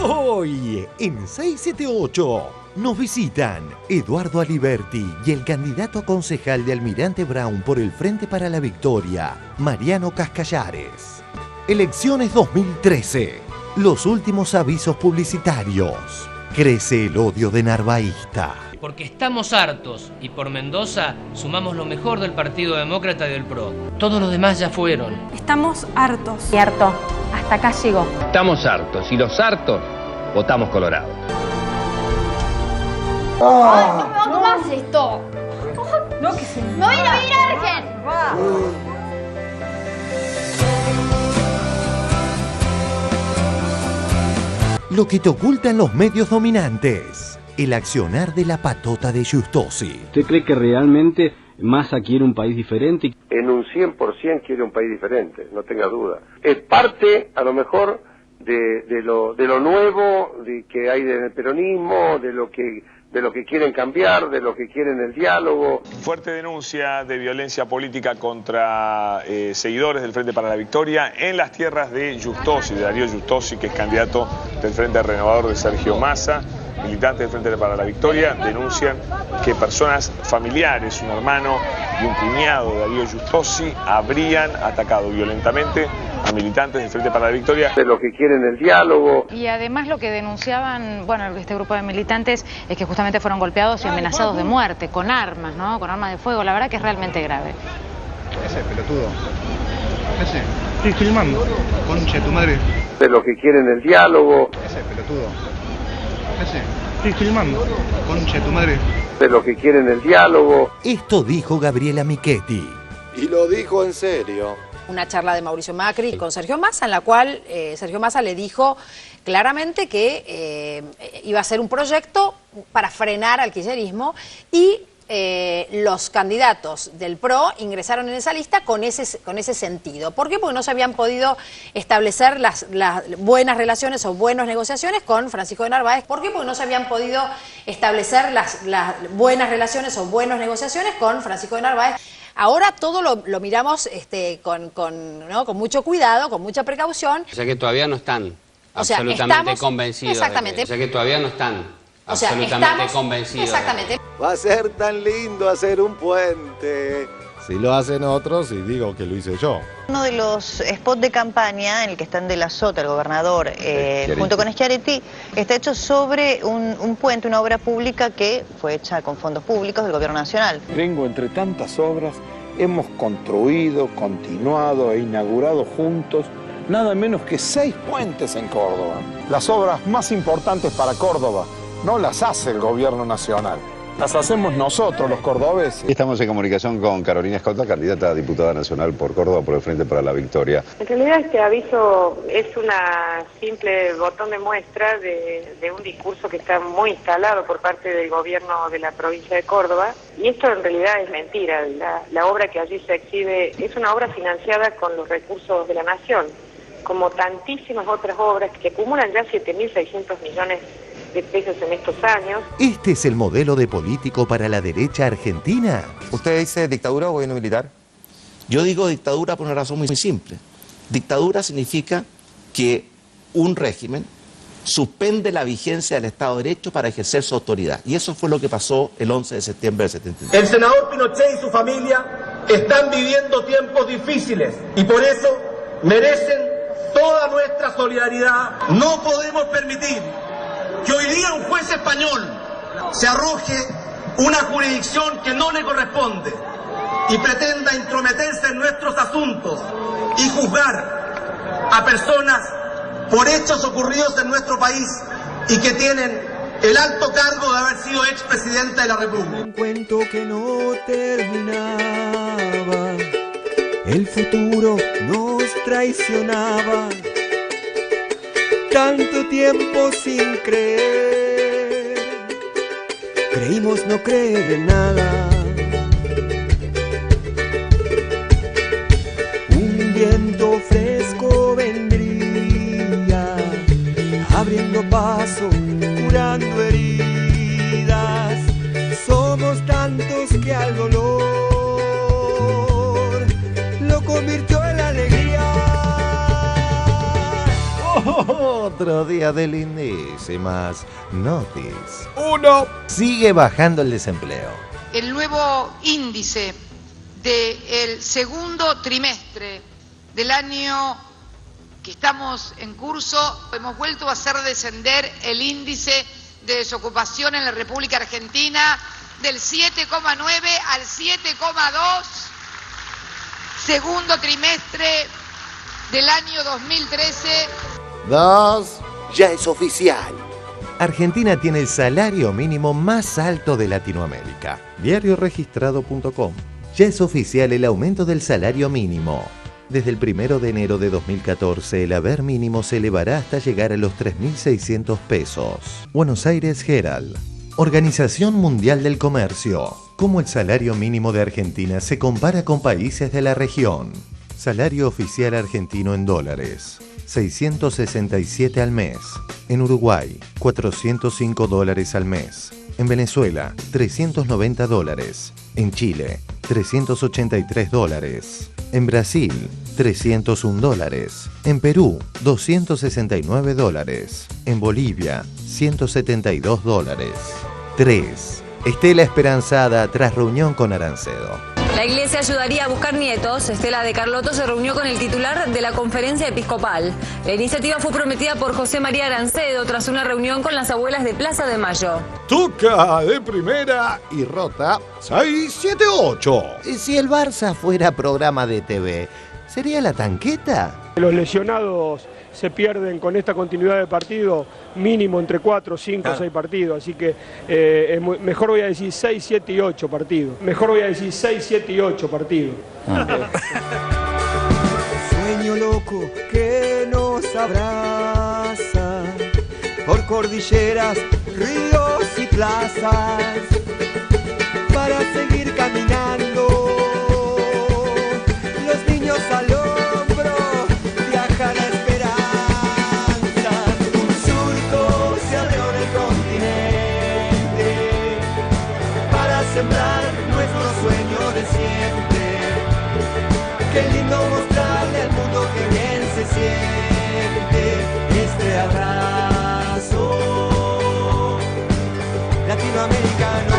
Hoy en 678 nos visitan Eduardo Aliberti y el candidato a concejal de Almirante Brown por el Frente para la Victoria, Mariano Cascallares. Elecciones 2013. Los últimos avisos publicitarios. Crece el odio de narvaísta. Porque estamos hartos y por Mendoza sumamos lo mejor del Partido Demócrata y del PRO. Todos los demás ya fueron. Estamos hartos. Y harto. Hasta acá llegó. Estamos hartos y los hartos votamos Colorado. ¡Ay, no más esto! No, que se... ¡No voy a ir a Virgen! Lo que te ocultan los medios dominantes. El accionar de la patota de Giustosi. ¿Usted cree que realmente Massa quiere un país diferente? En un 100% quiere un país diferente, no tenga duda. Es parte, a lo mejor, de lo nuevo que hay en el peronismo, de lo que quieren cambiar, de lo que quieren el diálogo. Fuerte denuncia de violencia política contra seguidores del Frente para la Victoria en las tierras de Giustosi, de Darío Giustosi, que es candidato del Frente Renovador de Sergio Massa. Militantes del Frente para la Victoria denuncian que personas familiares, un hermano y un cuñado de Darío Giustosi, habrían atacado violentamente a militantes del Frente para la Victoria. De lo que quieren el diálogo. Y además lo que denunciaban, bueno, este grupo de militantes es que justamente fueron golpeados y amenazados de muerte, con armas, ¿no? Con armas de fuego. La verdad que es realmente grave. Ese pelotudo. Ese. Estoy filmando. Concha de tu madre. De lo que quieren el diálogo. Ese pelotudo. Ese. Estoy filmando. Concha de tu madre. De lo que quieren el diálogo. Esto dijo Gabriela Michetti. Y lo dijo en serio. Una charla de Mauricio Macri con Sergio Massa, en la cual Sergio Massa le dijo claramente que iba a ser un proyecto para frenar al kirchnerismo y los candidatos del PRO ingresaron en esa lista con ese sentido. ¿Por qué? Porque no se habían podido establecer las buenas relaciones o buenas negociaciones con Francisco de Narváez. ¿Por qué? Porque no se habían podido establecer las buenas relaciones o buenas negociaciones con Francisco de Narváez. Ahora todo lo miramos con mucho cuidado, con mucha precaución. O sea que todavía no están absolutamente convencidos. Exactamente. O sea que todavía no están convencidos. Exactamente. Va a ser tan lindo hacer un puente. Si lo hacen otros, y digo que lo hice yo. Uno de los spots de campaña en el que están de la Sota, el gobernador, junto con Schiaretti, está hecho sobre un puente, una obra pública que fue hecha con fondos públicos del gobierno nacional. Vengo entre tantas obras, hemos construido, continuado e inaugurado juntos nada menos que 6 puentes en Córdoba. Las obras más importantes para Córdoba no las hace el gobierno nacional. Las hacemos nosotros, los cordobeses. Estamos en comunicación con Carolina Escota, candidata a diputada nacional por Córdoba por el Frente para la Victoria. En realidad este aviso es una simple botón de muestra de un discurso que está muy instalado por parte del gobierno de la provincia de Córdoba. Y esto en realidad es mentira. La obra que allí se exhibe es una obra financiada con los recursos de la nación, como tantísimas otras obras que acumulan ya 7.600 millones de pesos en estos años. ¿Este es el modelo de político para la derecha argentina? ¿Usted dice dictadura o gobierno militar? Yo digo dictadura por una razón muy simple. Dictadura significa que un régimen suspende la vigencia del Estado de Derecho para ejercer su autoridad. Y eso fue lo que pasó el 11 de septiembre del 73. El senador Pinochet y su familia están viviendo tiempos difíciles y por eso merecen toda nuestra solidaridad. No podemos permitir que hoy día un juez español se arroje una jurisdicción que no le corresponde y pretenda intrometerse en nuestros asuntos y juzgar a personas por hechos ocurridos en nuestro país y que tienen el alto cargo de haber sido expresidenta de la República. Un cuento que no terminaba, el futuro nos traicionaba. Tanto tiempo sin creer, creímos no creer en nada. Un viento fresco vendría, abriendo paso, curando heridas. Somos tantos que al dolor lo convirtió en alegría. Otro día del índice más notis. 1. Sigue bajando el desempleo. El nuevo índice del segundo trimestre del año que estamos en curso, hemos vuelto a hacer descender el índice de desocupación en la República Argentina del 7,9 al 7,2, segundo trimestre del año 2013. 2. Ya es oficial. Argentina tiene el salario mínimo más alto de Latinoamérica. Diarioregistrado.com. Ya es oficial el aumento del salario mínimo. Desde el 1 de enero de 2014, el haber mínimo se elevará hasta llegar a los 3.600 pesos. Buenos Aires Herald. Organización Mundial del Comercio. ¿Cómo el salario mínimo de Argentina se compara con países de la región? Salario oficial argentino en dólares. 667 al mes. En Uruguay, 405 dólares al mes. En Venezuela, 390 dólares. En Chile, 383 dólares. En Brasil, 301 dólares. En Perú, 269 dólares. En Bolivia, 172 dólares. 3. Estela esperanzada tras reunión con Arancedo. La Iglesia ayudaría a buscar nietos. Estela de Carlotto se reunió con el titular de la Conferencia Episcopal. La iniciativa fue prometida por José María Arancedo tras una reunión con las abuelas de Plaza de Mayo. Toca de primera y rota 678. Si el Barça fuera programa de TV, ¿sería La Tanqueta? Los lesionados se pierden con esta continuidad de partido mínimo entre 4, 5, 6 partidos, así que mejor voy a decir 6, 7 y 8 partidos. Mejor voy a decir 6, 7 y 8 partidos. Sueño loco que nos abraza por cordilleras, ríos y plazas para seguir caminando. Los niños al hombro viajan a esperanza. Un surco se abrió en el continente para sembrar nuestro sueño de siempre. Qué lindo mostrarle al mundo que bien se siente este abrazo latinoamericano.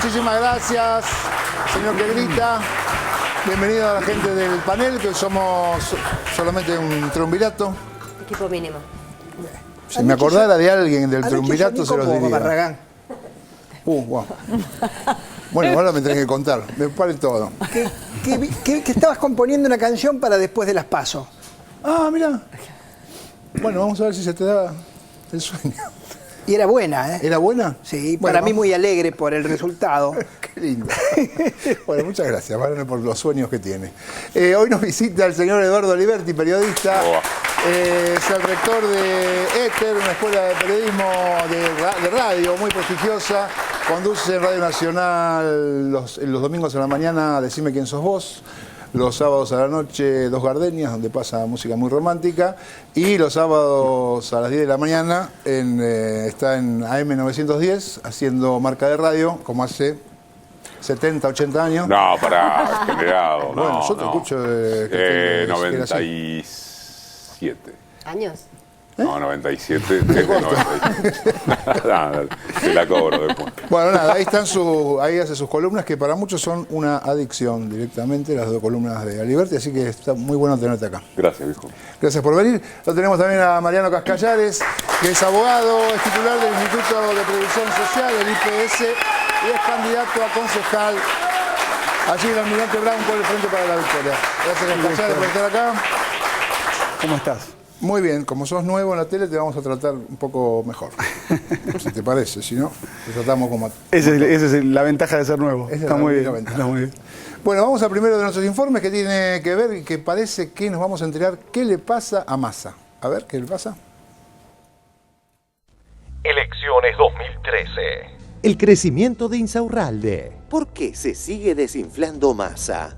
Muchísimas gracias, señor que grita. Bienvenido a la gente del panel, que hoy somos solamente un triunvirato. Equipo mínimo. Si me acordara de alguien del triunvirato, se los diría. Barragán. Wow. Bueno, ahora me tenés que contar. Me pare todo. Que estabas componiendo una canción para después de las PASO. Ah, mira. Bueno, vamos a ver si se te da el sueño. Y era buena, ¿eh? ¿Era buena? Sí, bueno, para mí muy alegre por el resultado. Qué lindo. Bueno, muchas gracias, Mariano, por los sueños que tiene. Hoy nos visita el señor Eduardo Aliberti, periodista. Es el rector de ETER, una escuela de periodismo de radio muy prestigiosa. Conduce en Radio Nacional los domingos a la mañana Decime quién sos vos. Los sábados a la noche, Dos Gardenias, donde pasa música muy romántica. Y los sábados a las 10 de la mañana está en AM910, haciendo marca de radio, como hace 70, 80 años. No, pará, generado. Bueno, yo te escucho de... 97. ¿Años? No, 97. Te la cobro después. Bueno, nada, ahí hace sus columnas, que para muchos son una adicción directamente, las dos columnas de Aliberti, así que está muy bueno tenerte acá. Gracias, viejo. Gracias por venir. Lo tenemos también a Mariano Cascallares, que es abogado, es titular del Instituto de Previsión Social, el IPS, y es candidato a concejal allí en el Almirante Brown por el Frente para la Victoria. Gracias, Cascallares, por estar acá. ¿Cómo estás? Muy bien, como sos nuevo en la tele te vamos a tratar un poco mejor, si te parece, si no, te tratamos como... Esa es la ventaja de ser nuevo. Está muy bien. Bueno, vamos al primero de nuestros informes que tiene que ver y que parece que nos vamos a enterar qué le pasa a Massa. A ver, ¿qué le pasa? Elecciones 2013. El crecimiento de Insaurralde. ¿Por qué se sigue desinflando Massa?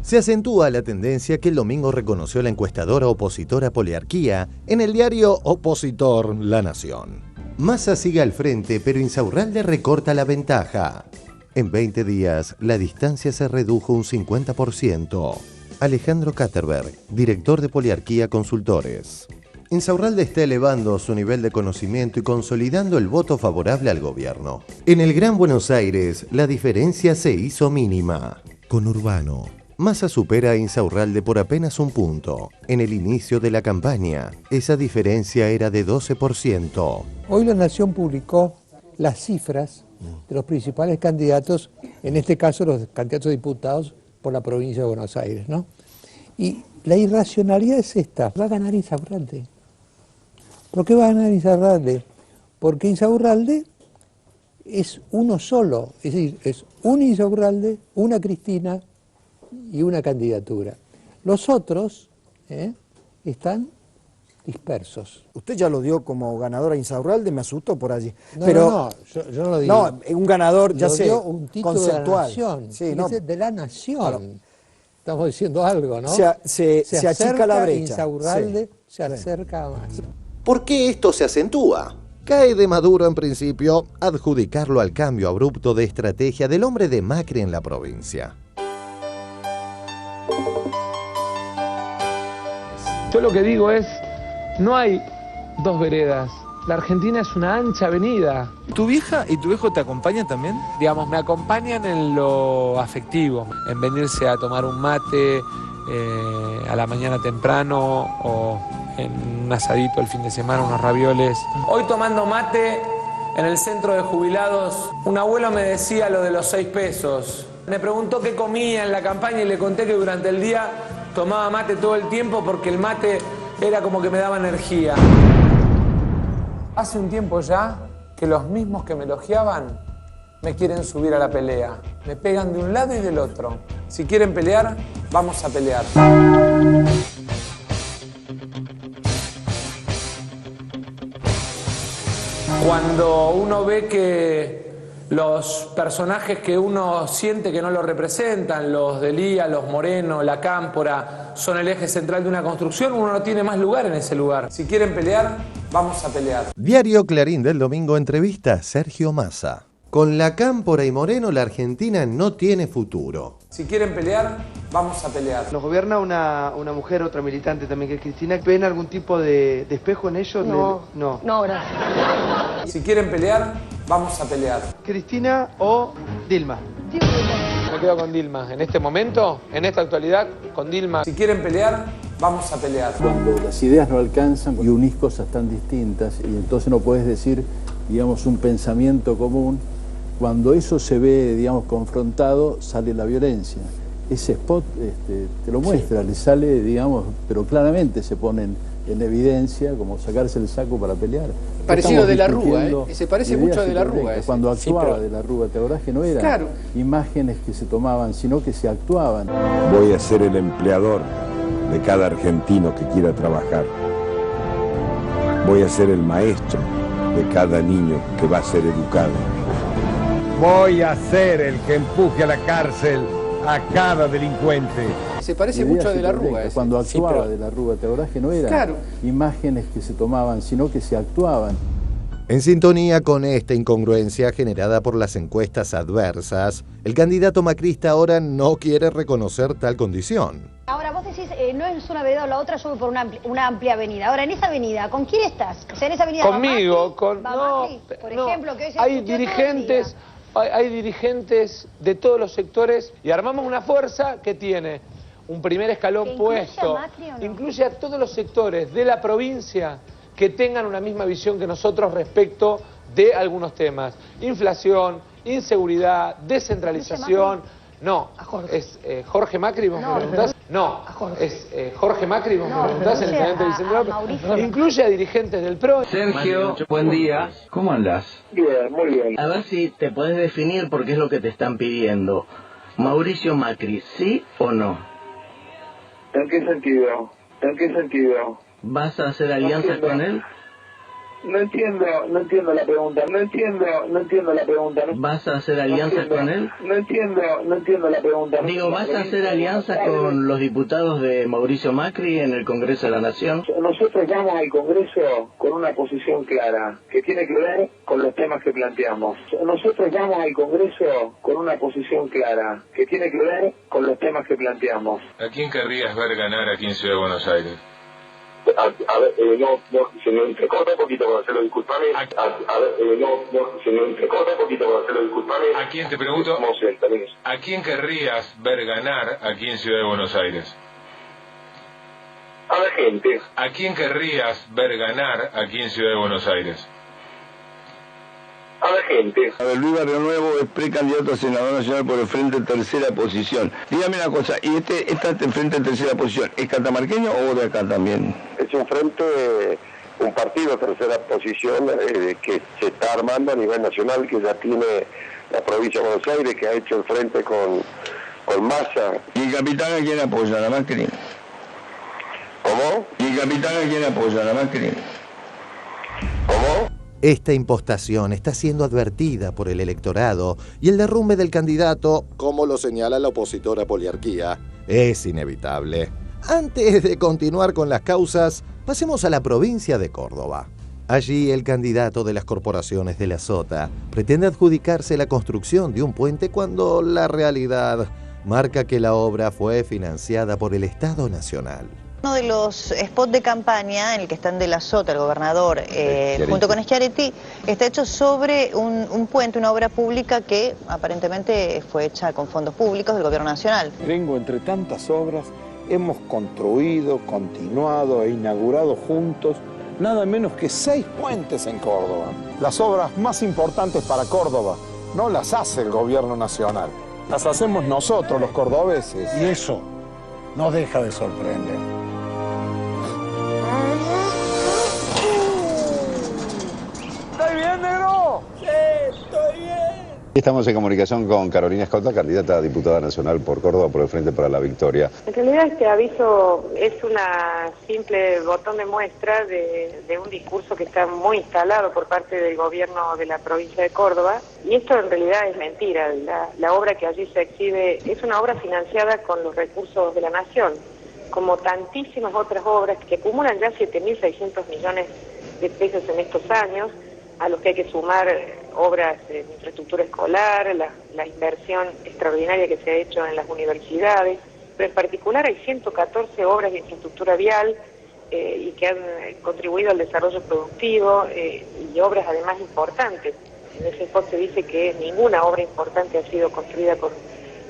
Se acentúa la tendencia que el domingo reconoció la encuestadora opositora Poliarquía en el diario opositor La Nación. Massa sigue al frente, pero Insaurralde recorta la ventaja. En 20 días, la distancia se redujo un 50%. Alejandro Katterberg, director de Poliarquía Consultores. Insaurralde está elevando su nivel de conocimiento y consolidando el voto favorable al gobierno. En el Gran Buenos Aires, la diferencia se hizo mínima. Con Urbano, Massa supera a Insaurralde por apenas un punto. En el inicio de la campaña, esa diferencia era de 12%. Hoy La Nación publicó las cifras de los principales candidatos, en este caso los candidatos a diputados por la provincia de Buenos Aires, ¿no? Y la irracionalidad es esta: va a ganar Insaurralde. ¿Por qué va a ganar Insaurralde? Porque Insaurralde es uno solo, es decir, es un Insaurralde, una Cristina y una candidatura. Los otros están dispersos. Usted ya lo dio como ganador a Insaurralde, me asustó por allí. No, pero yo no lo digo. No, un ganador, ya sé, un título conceptual. De la Nación. Sí, no. De la Nación. Claro. Estamos diciendo algo, ¿no? Se achica la brecha. Insaurralde se acerca más. ¿Por qué esto se acentúa? Cae de Maduro, en principio, adjudicarlo al cambio abrupto de estrategia del hombre de Macri en la provincia. Yo lo que digo es, no hay dos veredas. La Argentina es una ancha avenida. ¿Tu vieja y tu viejo te acompañan también? Digamos, me acompañan en lo afectivo, en venirse a tomar un mate a la mañana temprano o en un asadito el fin de semana, unos ravioles. Hoy tomando mate en el centro de jubilados, un abuelo me decía lo de los 6 pesos. Me preguntó qué comía en la campaña y le conté que durante el día tomaba mate todo el tiempo porque el mate era como que me daba energía. Hace un tiempo ya que los mismos que me elogiaban me quieren subir a la pelea. Me pegan de un lado y del otro. Si quieren pelear, vamos a pelear. Cuando uno ve que los personajes que uno siente que no lo representan, los de Lía, los Moreno, la Cámpora, son el eje central de una construcción, uno no tiene más lugar en ese lugar. Si quieren pelear, vamos a pelear. Diario Clarín del domingo entrevista a Sergio Massa. Con la Cámpora y Moreno, la Argentina no tiene futuro. Si quieren pelear, vamos a pelear. Nos gobierna una mujer, otra militante también que es Cristina. ¿Ven algún tipo de espejo en ellos? No, gracias. Si quieren pelear, vamos a pelear. ¿Cristina o Dilma? Me quedo con Dilma. En este momento, en esta actualidad, con Dilma. Si quieren pelear, vamos a pelear. Cuando las ideas no alcanzan y unís cosas tan distintas y entonces no puedes decir, digamos, un pensamiento común, cuando eso se ve, digamos, confrontado, sale la violencia. Ese spot te lo muestra, le sale, digamos, pero claramente se ponen en evidencia como sacarse el saco para pelear. Parecido de la Rúa, se parece mucho a de la Rúa. Cuando actuaba de la Rúa, ¿te acordás que no eran imágenes que se tomaban, sino que se actuaban? Voy a ser el empleador de cada argentino que quiera trabajar. Voy a ser el maestro de cada niño que va a ser educado. Voy a ser el que empuje a la cárcel a cada delincuente. Se parece mucho a de la Rúa. Cuando actuaba de la Rúa, ¿te acordás que no eran imágenes que se tomaban, sino que se actuaban? En sintonía con esta incongruencia generada por las encuestas adversas, el candidato macrista ahora no quiere reconocer tal condición. Ahora vos decís, no es una vereda o la otra, yo voy por una amplia avenida. Ahora, en esa avenida, ¿con quién estás? O sea, en esa avenida conmigo, Macri, por ejemplo, que hoy se hay dirigentes, hay dirigentes de todos los sectores y armamos una fuerza que tiene un primer escalón puesto, incluye a todos los sectores de la provincia que tengan una misma visión que nosotros respecto de algunos temas. Inflación, inseguridad, descentralización. No, es Jorge Macri, vos me preguntás. No, es Jorge Macri, vos me preguntás, el intendente Vicente López. Incluye a dirigentes del PRO. Sergio, buen día. ¿Cómo andás? Bien, muy bien. A ver si te podés definir porque es lo que te están pidiendo. Mauricio Macri, ¿sí o no? ¿En qué sentido? ¿En qué sentido? ¿Vas a hacer alianzas con él? No entiendo la pregunta. No entiendo la pregunta. ¿Vas a hacer alianzas con él? No entiendo la pregunta. Digo, ¿vas a hacer alianzas con los diputados de Mauricio Macri en el Congreso de la Nación? Nosotros vamos al Congreso con una posición clara, que tiene que ver con los temas que planteamos. Nosotros vamos al Congreso con una posición clara, que tiene que ver con los temas que planteamos. ¿A quién querrías ver ganar aquí en Ciudad de Buenos Aires? A ver, se me entrecorta un poquito para hacerlo, disculpame. Se me entrecorta un poquito para hacerlo, disculpame. ¿A quién, te pregunto, a quién querrías ver ganar aquí en Ciudad de Buenos Aires? A la gente. ¿A quién querrías ver ganar aquí en Ciudad de Buenos Aires? A la gente. A ver, Luis Barrio Nuevo es precandidato a senador nacional por el Frente Tercera Posición. Dígame una cosa, ¿y esta Frente Tercera Posición es catamarqueño o de acá también? Es un frente, un partido Tercera Posición que se está armando a nivel nacional, que ya tiene la provincia de Buenos Aires, que ha hecho el frente con Massa. ¿Y el capitán a quién apoya, a Macri? ¿Cómo? ¿Y el capitán a quién apoya, a Macri? ¿Cómo? Esta impostación está siendo advertida por el electorado y el derrumbe del candidato, como lo señala la opositora Poliarquía, es inevitable. Antes de continuar con las causas, pasemos a la provincia de Córdoba. Allí el candidato de las corporaciones de la Sota pretende adjudicarse la construcción de un puente cuando la realidad marca que la obra fue financiada por el Estado Nacional. Uno de los spots de campaña en el que están de la Sota, el gobernador, junto con Schiaretti, está hecho sobre un puente, una obra pública que aparentemente fue hecha con fondos públicos del gobierno nacional. Vengo entre tantas obras, hemos construido, continuado e inaugurado juntos nada menos que 6 puentes en Córdoba. Las obras más importantes para Córdoba no las hace el gobierno nacional, las hacemos nosotros, los cordobeses. Y eso no deja de sorprender. ¿Estoy bien, negro? Sí, estoy bien. Estamos en comunicación con Carolina Escota, candidata a diputada nacional por Córdoba por el Frente para la Victoria. En realidad este aviso es una simple botón de muestra de un discurso que está muy instalado por parte del gobierno de la provincia de Córdoba, y esto en realidad es mentira. La obra que allí se exhibe es una obra financiada con los recursos de la nación, como tantísimas otras obras que acumulan ya 7.600 millones de pesos en estos años, a los que hay que sumar obras de infraestructura escolar, la inversión extraordinaria que se ha hecho en las universidades, pero en particular hay 114 obras de infraestructura vial y que han contribuido al desarrollo productivo y obras además importantes. En ese spot se dice que ninguna obra importante ha sido construida con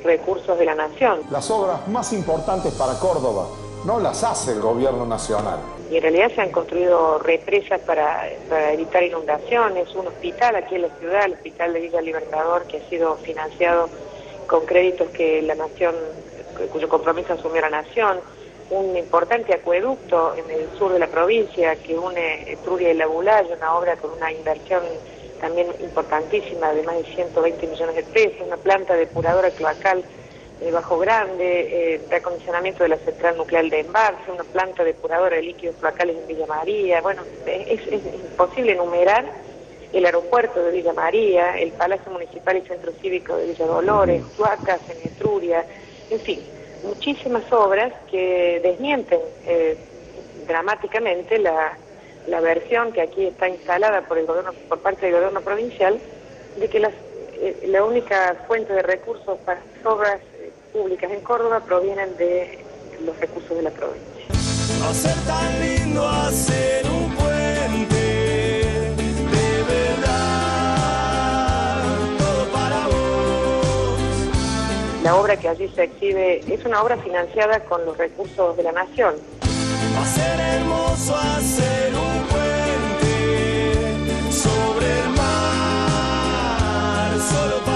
recursos de la nación. Las obras más importantes para Córdoba no las hace el gobierno nacional. Y en realidad se han construido represas para evitar inundaciones, un hospital aquí en la ciudad, el hospital de Villa Libertador, que ha sido financiado con créditos que la nación, cuyo compromiso asumió la nación, un importante acueducto en el sur de la provincia que une Etruria y La Bulaya, una obra con una inversión también importantísima de más de 120 millones de pesos, una planta depuradora cloacal Bajo Grande, reacondicionamiento de la central nuclear de Embalse, una planta depuradora de líquidos cloacales en Villa María. Bueno, es imposible enumerar el aeropuerto de Villa María, el Palacio Municipal y Centro Cívico de Villa Dolores, cloacas en Etruria, en fin, muchísimas obras que desmienten dramáticamente la versión que aquí está instalada por parte del gobierno provincial de que la única fuente de recursos para las obras públicas en Córdoba provienen de los recursos de la provincia. Va a ser tan lindo hacer un puente, de verdad, todo para vos. La obra que allí se exhibe es una obra financiada con los recursos de la nación. Va a ser hermoso hacer un puente sobre el mar, solo para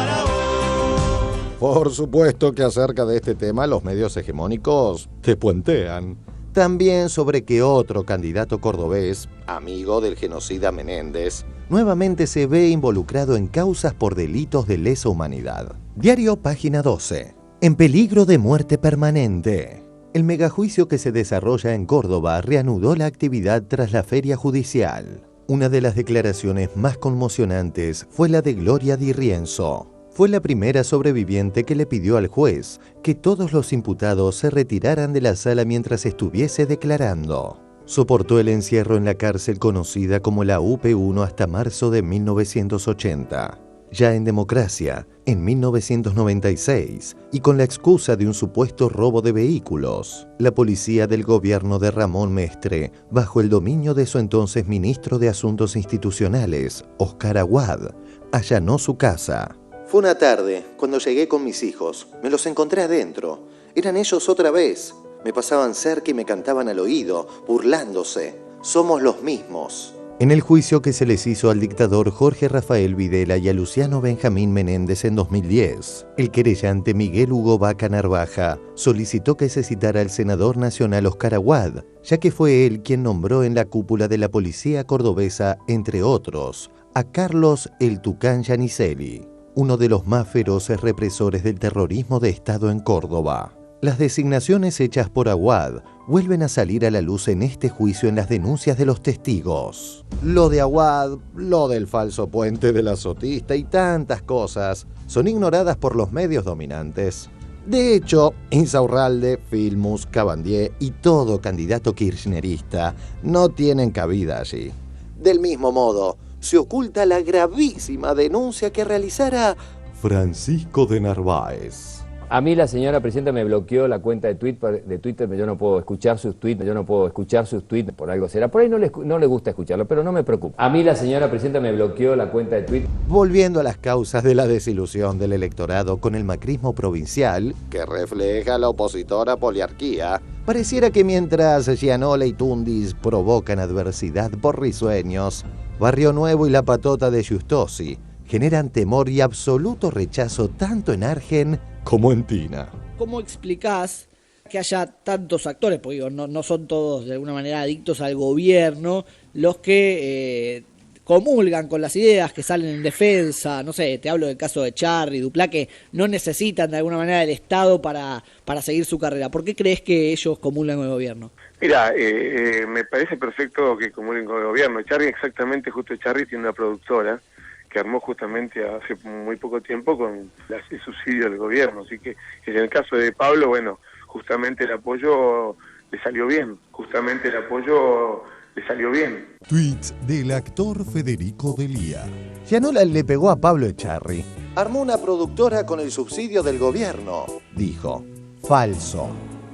Por supuesto que acerca de este tema los medios hegemónicos te puentean. También sobre que otro candidato cordobés, amigo del genocida Menéndez, nuevamente se ve involucrado en causas por delitos de lesa humanidad. Diario Página 12. En peligro de muerte permanente. El megajuicio que se desarrolla en Córdoba reanudó la actividad tras la feria judicial. Una de las declaraciones más conmocionantes fue la de Gloria Di Rienzo. Fue la primera sobreviviente que le pidió al juez que todos los imputados se retiraran de la sala mientras estuviese declarando. Soportó el encierro en la cárcel conocida como la UP1 hasta marzo de 1980. Ya en democracia, en 1996, y con la excusa de un supuesto robo de vehículos, la policía del gobierno de Ramón Mestre, bajo el dominio de su entonces ministro de Asuntos Institucionales, Oscar Aguad, allanó su casa. Fue una tarde, cuando llegué con mis hijos. Me los encontré adentro. Eran ellos otra vez. Me pasaban cerca y me cantaban al oído, burlándose. Somos los mismos. En el juicio que se les hizo al dictador Jorge Rafael Videla y a Luciano Benjamín Menéndez en 2010, el querellante Miguel Hugo Vaca Narvaja solicitó que se citara al senador nacional Oscar Aguad, ya que fue él quien nombró en la cúpula de la policía cordobesa, entre otros, a Carlos El Tucán Giannicelli, uno de los más feroces represores del terrorismo de Estado en Córdoba. Las designaciones hechas por Aguad vuelven a salir a la luz en este juicio en las denuncias de los testigos. Lo de Aguad, lo del falso puente de la Sotista y tantas cosas son ignoradas por los medios dominantes. De hecho, Insaurralde, Filmus, Cabandier y todo candidato kirchnerista no tienen cabida allí. Del mismo modo, se oculta la gravísima denuncia que realizara Francisco de Narváez. A mí la señora presidenta me bloqueó la cuenta de Twitter, yo no puedo escuchar sus tweets, por algo será. Por ahí no le gusta escucharlo, pero no me preocupa. A mí la señora presidenta me bloqueó la cuenta de Twitter. Volviendo a las causas de la desilusión del electorado con el macrismo provincial, que refleja la opositora poliarquía, pareciera que mientras Gianola y Tundis provocan adversidad por risueños, Barrio Nuevo y la patota de Giustosi generan temor y absoluto rechazo tanto en Argen como en Tina. ¿Cómo explicás que haya tantos actores? Porque digo, no son todos de alguna manera adictos al gobierno los que comulgan con las ideas, que salen en defensa, no sé, te hablo del caso de Charri, Duplá, que no necesitan de alguna manera del Estado para seguir su carrera. ¿Por qué crees que ellos comulgan con el gobierno? Mira, me parece perfecto que comulguen con el gobierno. Charri tiene una productora que armó justamente hace muy poco tiempo con el subsidio del gobierno. Así que en el caso de Pablo, bueno, justamente el apoyo le salió bien. Tweets del actor Federico Delía. Gianola le pegó a Pablo Echarri. Armó una productora con el subsidio del gobierno, dijo. Falso.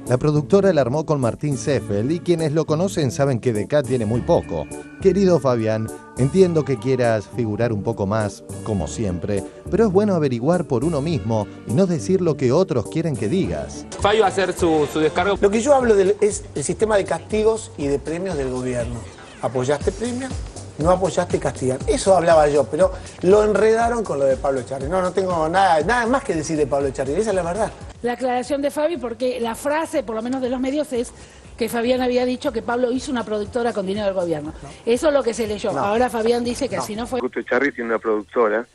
La productora la armó con Martín Seffel y quienes lo conocen saben que de acá tiene muy poco. Querido Fabián, entiendo que quieras figurar un poco más, como siempre, pero es bueno averiguar por uno mismo y no decir lo que otros quieren que digas. Fabio va a hacer su descargo. Lo que yo hablo es el sistema de castigos y de premios del gobierno. ¿Apoyaste premios? No apoyaste, castigan. Eso hablaba yo, pero lo enredaron con lo de Pablo Echarri. No tengo nada más que decir de Pablo Echarri. Esa es la verdad. La aclaración de Fabi, porque la frase, por lo menos de los medios, es que Fabián había dicho que Pablo hizo una productora con dinero del gobierno. No. Eso es lo que se leyó. No. Ahora Fabián dice que así no fue. Echarri tiene una productora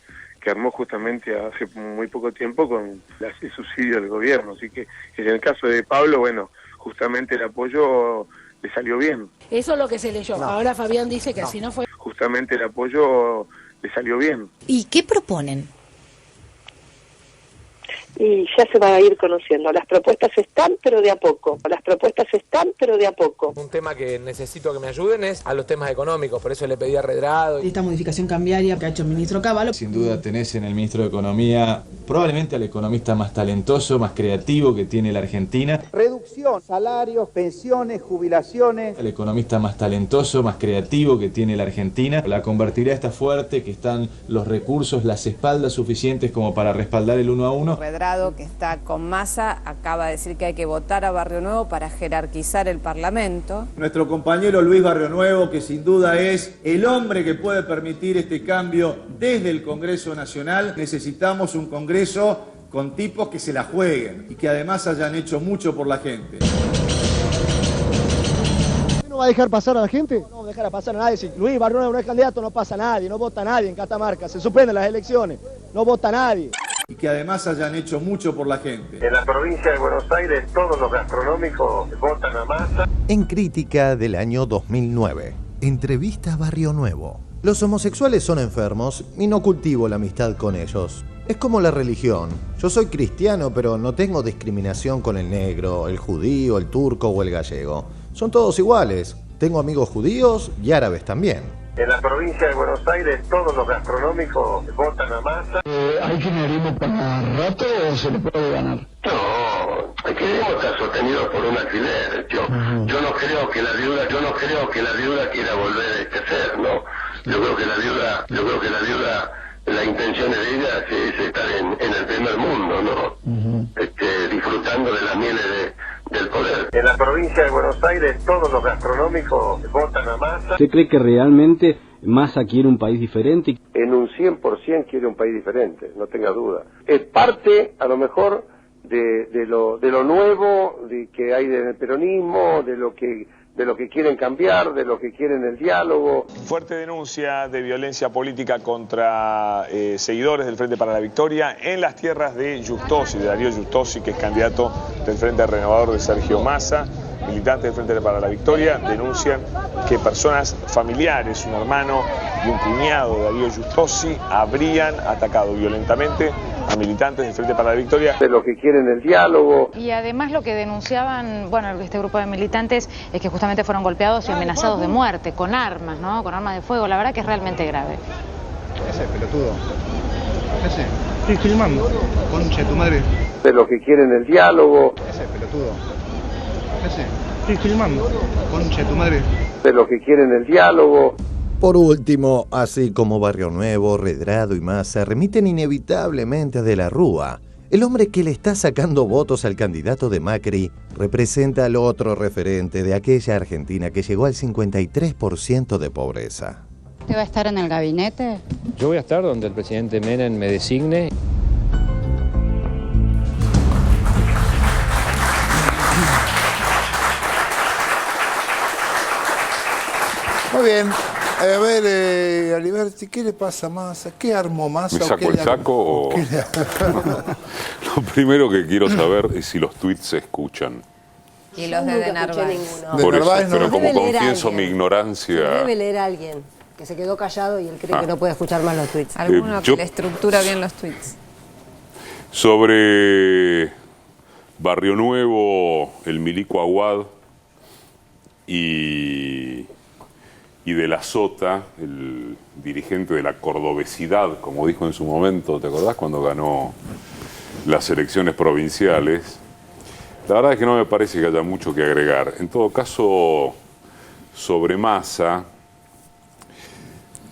que armó justamente hace muy poco tiempo con el subsidio del gobierno. Así que en el caso de Pablo, bueno, justamente el apoyo le salió bien. Eso es lo que se leyó. No. Ahora Fabián dice que así no fue. Justamente el apoyo le salió bien. ¿Y qué proponen? Y ya se van a ir conociendo. Las propuestas están, pero de a poco. Un tema que necesito que me ayuden es a los temas económicos, por eso le pedí a Redrado. Esta modificación cambiaria que ha hecho el ministro Cavallo. Sin duda tenés en el ministro de Economía probablemente al economista más talentoso, más creativo que tiene la Argentina. Reducción, salarios, pensiones, jubilaciones. El economista más talentoso, más creativo que tiene la Argentina. La convertibilidad está fuerte, que están los recursos, las espaldas suficientes como para respaldar el 1 a 1. Redrado, que está con Massa, acaba de decir que hay que votar a Barrio Nuevo para jerarquizar el Parlamento. Nuestro compañero Luis Barrio Nuevo, que sin duda es el hombre que puede permitir este cambio desde el Congreso Nacional. Necesitamos un Congreso con tipos que se la jueguen y que además hayan hecho mucho por la gente. ¿No va a dejar pasar a la gente? No va a dejar pasar a nadie. Si Luis Barrio Nuevo no es candidato, no pasa nadie, no vota nadie en Catamarca, se suspenden las elecciones, no vota nadie. Y que además hayan hecho mucho por la gente. En la provincia de Buenos Aires todos los gastronómicos votan a Massa. En Crítica del año 2009. Entrevista Barrio Nuevo. Los homosexuales son enfermos y no cultivo la amistad con ellos. Es como la religión. Yo soy cristiano, pero no tengo discriminación con el negro, el judío, el turco o el gallego. Son todos iguales. Tengo amigos judíos y árabes también. En la provincia de Buenos Aires todos los gastronómicos votan a Massa. ¿Hay kirchnerismo para rato o se le puede ganar? No, el kirchnerismo está sostenido por un alfiler. Yo no creo que la viuda quiera volver a ser, ¿no? Yo creo que la viuda, la intención de ella es estar en el primer mundo, ¿no? Disfrutando de las mieles del poder. En la provincia de Buenos Aires todos los gastronómicos votan a Massa. ¿Usted cree que realmente Massa quiere un país diferente? En un 100% quiere un país diferente, no tenga duda. Es parte, a lo mejor, de lo nuevo que hay en el peronismo, de lo que quieren cambiar, de lo que quieren el diálogo. Fuerte denuncia de violencia política contra seguidores del Frente para la Victoria en las tierras de Giustosi, de Darío Giustosi, que es candidato del Frente Renovador de Sergio Massa. Militantes del Frente para la Victoria denuncian que personas familiares, un hermano y un cuñado de Darío Giustosi, habrían atacado violentamente a militantes del Frente para la Victoria. De lo que quieren el diálogo. Y además lo que denunciaban, este grupo de militantes, es que justamente fueron golpeados y amenazados de muerte, con armas, ¿no? Con armas de fuego. La verdad que es realmente grave. Ese pelotudo. Ese. Estoy filmando. Concha de tu madre. De lo que quieren el diálogo. Ese pelotudo. Ese. Estoy filmando. Concha de tu madre. De lo que quieren el diálogo. Por último, así como Barrio Nuevo, Redrado y Massa remiten inevitablemente a De la Rúa, el hombre que le está sacando votos al candidato de Macri representa al otro referente de aquella Argentina que llegó al 53% de pobreza. ¿Usted va a estar en el gabinete? Yo voy a estar donde el presidente Menem me designe. Muy bien. A ver, Aliberti, ¿qué le pasa a Massa? ¿Qué armó Massa? ¿Me saco el saco o...? Lo primero que quiero saber es si los tweets se escuchan. Y los de Narváez. Por eso, Narváez no. pero como Debe leer confieso alguien. mi ignorancia... Debe leer a alguien que se quedó callado y él cree que no puede escuchar más los tweets. Alguno yo- que le estructura bien los tweets. Sobre Barrio Nuevo, el Milico Aguad y De la Sota, el dirigente de la cordobesidad, como dijo en su momento, ¿te acordás cuando ganó las elecciones provinciales? La verdad es que no me parece que haya mucho que agregar. En todo caso, sobre Massa,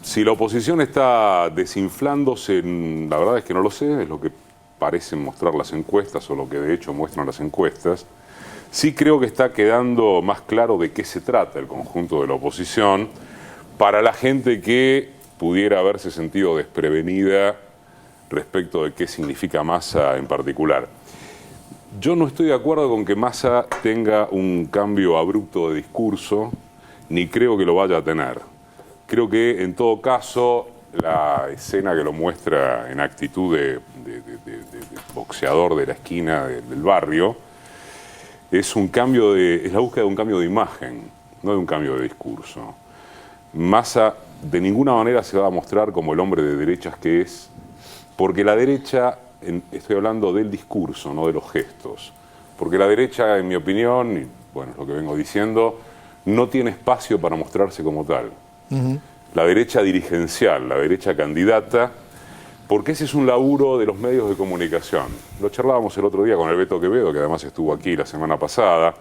si la oposición está desinflándose, la verdad es que no lo sé, es lo que parecen mostrar las encuestas o lo que de hecho muestran las encuestas. Sí creo que está quedando más claro de qué se trata el conjunto de la oposición para la gente que pudiera haberse sentido desprevenida respecto de qué significa Massa en particular. Yo no estoy de acuerdo con que Massa tenga un cambio abrupto de discurso, ni creo que lo vaya a tener. Creo que en todo caso la escena que lo muestra en actitud de boxeador de la esquina del barrio es la búsqueda de un cambio de imagen, no de un cambio de discurso. Massa de ninguna manera se va a mostrar como el hombre de derechas que es, porque la derecha, estoy hablando del discurso, no de los gestos, porque la derecha, en mi opinión, y bueno, es lo que vengo diciendo, no tiene espacio para mostrarse como tal. La derecha dirigencial, la derecha candidata, porque ese es un laburo de los medios de comunicación. Lo charlábamos el otro día con el Beto Quevedo, que además estuvo aquí la semana pasada.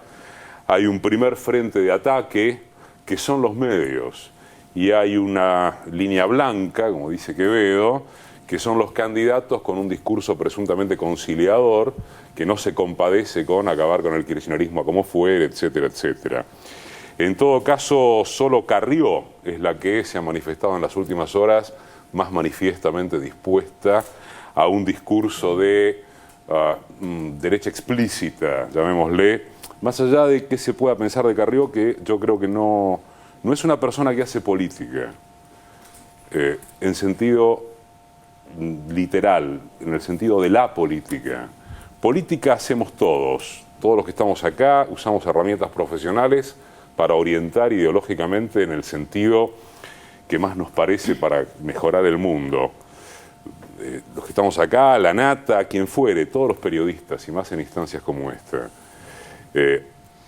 Hay un primer frente de ataque, que son los medios, y hay una línea blanca, como dice Quevedo, que son los candidatos con un discurso presuntamente conciliador, que no se compadece con acabar con el kirchnerismo a como fuere, etcétera, etcétera. En todo caso, solo Carrió es la que se ha manifestado en las últimas horas más manifiestamente dispuesta a un discurso de derecha explícita, llamémosle, más allá de qué se pueda pensar de Carrió, que yo creo que no es una persona que hace política, en sentido literal, en el sentido de la política. Política hacemos todos los que estamos acá, usamos herramientas profesionales para orientar ideológicamente en el sentido que más nos parece para mejorar el mundo. Los que estamos acá, la nata, quien fuere, todos los periodistas y más en instancias como esta.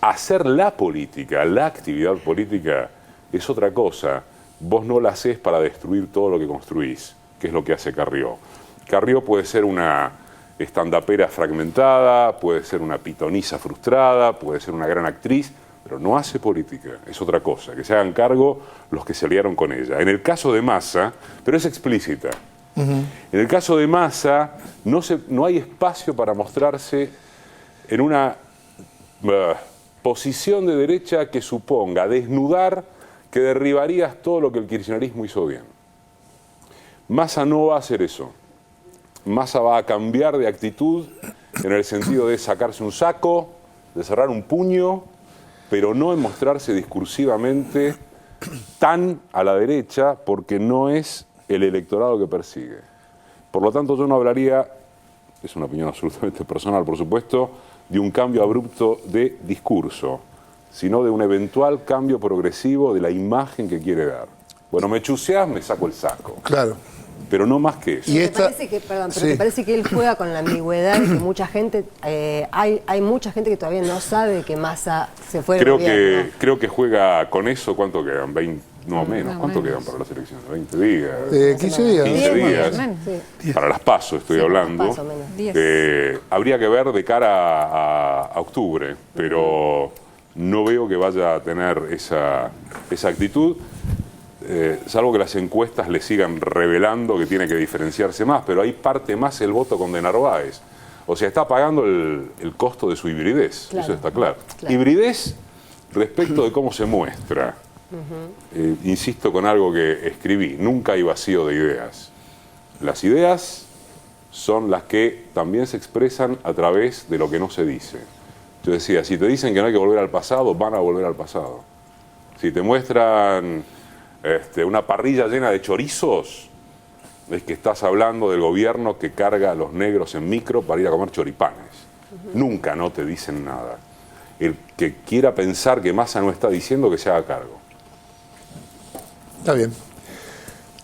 Hacer la política, la actividad política es otra cosa. Vos no la hacés para destruir todo lo que construís, que es lo que hace Carrió. Carrió puede ser una estandapera fragmentada, puede ser una pitonisa frustrada, puede ser una gran actriz, pero no hace política, es otra cosa, que se hagan cargo los que se aliaron con ella. En el caso de Massa, pero es explícita, en el caso de Massa no hay espacio para mostrarse en una posición de derecha que suponga desnudar que derribarías todo lo que el kirchnerismo hizo bien. Massa no va a hacer eso. Massa va a cambiar de actitud en el sentido de sacarse un saco, de cerrar un puño, pero no en mostrarse discursivamente tan a la derecha, porque no es el electorado que persigue. Por lo tanto, yo no hablaría, es una opinión absolutamente personal, por supuesto, de un cambio abrupto de discurso, sino de un eventual cambio progresivo de la imagen que quiere dar. Bueno, me chuseás, me saco el saco. Claro. Pero no más que eso. ¿Y ¿Te parece que él juega con la ambigüedad de que mucha gente, hay mucha gente que todavía no sabe que Massa se fue del gobierno? Creo que juega con eso. ¿Cuánto quedan? 20, no menos. ¿Cuánto quedan para las elecciones? 20 días. 15 días. 15 días. Sí. Para las PASO estoy hablando. Las PASO, menos. Habría que ver de cara a octubre, pero no veo que vaya a tener esa actitud. Salvo que las encuestas le sigan revelando que tiene que diferenciarse más, pero ahí parte más el voto con de Narváez. O sea, está pagando el costo de su hibridez, claro. Eso está claro. Hibridez respecto de cómo se muestra. Insisto con algo que escribí, nunca hay vacío de ideas. Las ideas son las que también se expresan a través de lo que no se dice. Yo decía, si te dicen que no hay que volver al pasado, van a volver al pasado. Si te muestran una parrilla llena de chorizos, es que estás hablando del gobierno que carga a los negros en micro para ir a comer choripanes. Nunca no te dicen nada. El que quiera pensar que Massa no está diciendo, que se haga cargo. Está bien.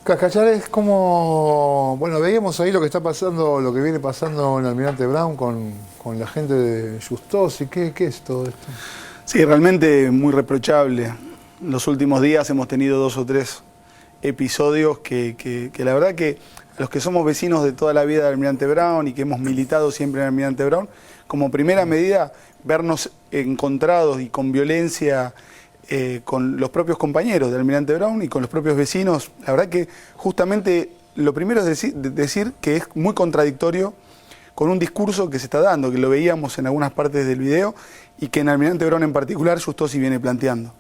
Cascallares, como bueno, veíamos ahí lo que está pasando, lo que viene pasando en Almirante Brown con la gente de Justosi. ¿Qué es todo esto? Sí, realmente muy reprochable. En los últimos días hemos tenido 2 o 3 episodios que la verdad que a los que somos vecinos de toda la vida de Almirante Brown y que hemos militado siempre en Almirante Brown, como primera medida, vernos encontrados y con violencia con los propios compañeros de Almirante Brown y con los propios vecinos, la verdad que justamente lo primero es decir que es muy contradictorio con un discurso que se está dando, que lo veíamos en algunas partes del video y que en Almirante Brown en particular Justosi viene planteando.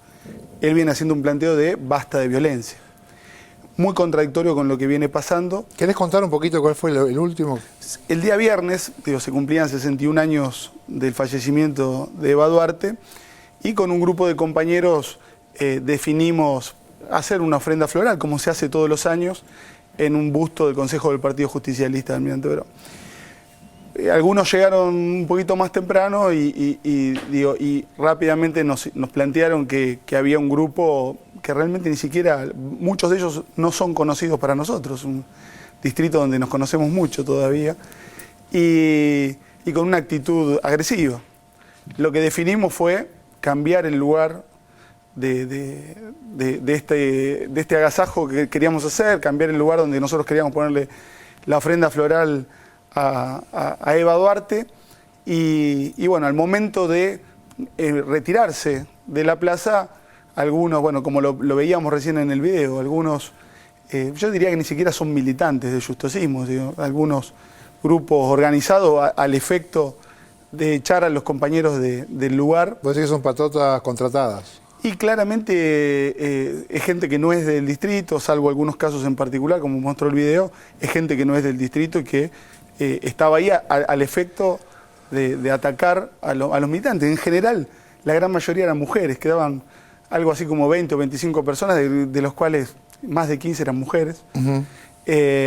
Él viene haciendo un planteo de basta de violencia. Muy contradictorio con lo que viene pasando. ¿Querés contar un poquito cuál fue el último? El día viernes, se cumplían 61 años del fallecimiento de Eva Duarte y con un grupo de compañeros definimos hacer una ofrenda floral, como se hace todos los años, en un busto del Consejo del Partido Justicialista de Almirante Brown. Algunos llegaron un poquito más temprano y rápidamente nos plantearon que había un grupo que realmente ni siquiera, muchos de ellos no son conocidos para nosotros, un distrito donde nos conocemos mucho todavía, y con una actitud agresiva. Lo que definimos fue cambiar el lugar de este agasajo que queríamos hacer, cambiar el lugar donde nosotros queríamos ponerle la ofrenda floral a Eva Duarte y bueno, al momento de retirarse de la plaza, algunos, bueno, como lo veíamos recién en el video, algunos, yo diría que ni siquiera son militantes del justosismo, algunos grupos organizados al efecto de echar a los compañeros del lugar. ¿Vos decís que son patotas contratadas? Y claramente es gente que no es del distrito, salvo algunos casos en particular, como mostró el video, es gente que no es del distrito y que estaba ahí al efecto de atacar a los militantes. En general, la gran mayoría eran mujeres, quedaban algo así como 20 o 25 personas, de los cuales más de 15 eran mujeres.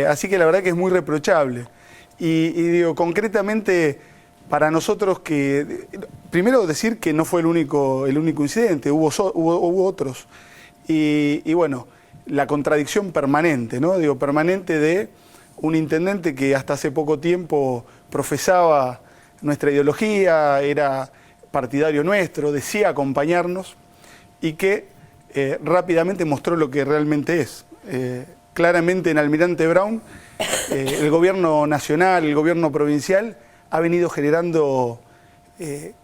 Así que la verdad que es muy reprochable. Y digo, concretamente, para nosotros primero decir que no fue el único incidente, hubo otros. Y bueno, la contradicción permanente, ¿no? Digo, permanente de un intendente que hasta hace poco tiempo profesaba nuestra ideología, era partidario nuestro, decía acompañarnos y que rápidamente mostró lo que realmente es. Claramente en Almirante Brown, el gobierno nacional, el gobierno provincial ha venido generando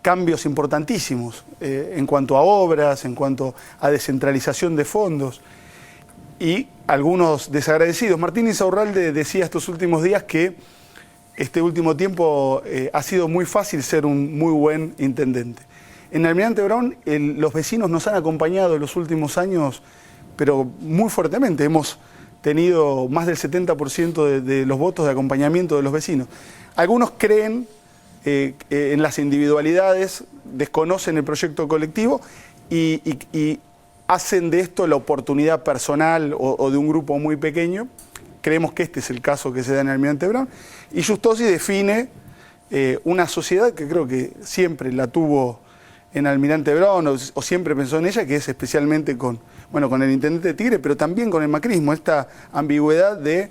cambios importantísimos en cuanto a obras, en cuanto a descentralización de fondos y algunos desagradecidos. Martín Insaurralde decía estos últimos días que este último tiempo ha sido muy fácil ser un muy buen intendente. En Almirante Brown los vecinos nos han acompañado en los últimos años, pero muy fuertemente. Hemos tenido más del 70% de los votos de acompañamiento de los vecinos. Algunos creen en las individualidades, desconocen el proyecto colectivo y hacen de esto la oportunidad personal o de un grupo muy pequeño. Creemos que este es el caso que se da en Almirante Brown. Y Justosi define una sociedad que creo que siempre la tuvo en Almirante Brown o siempre pensó en ella, que es especialmente con el intendente Tigre, pero también con el macrismo, esta ambigüedad de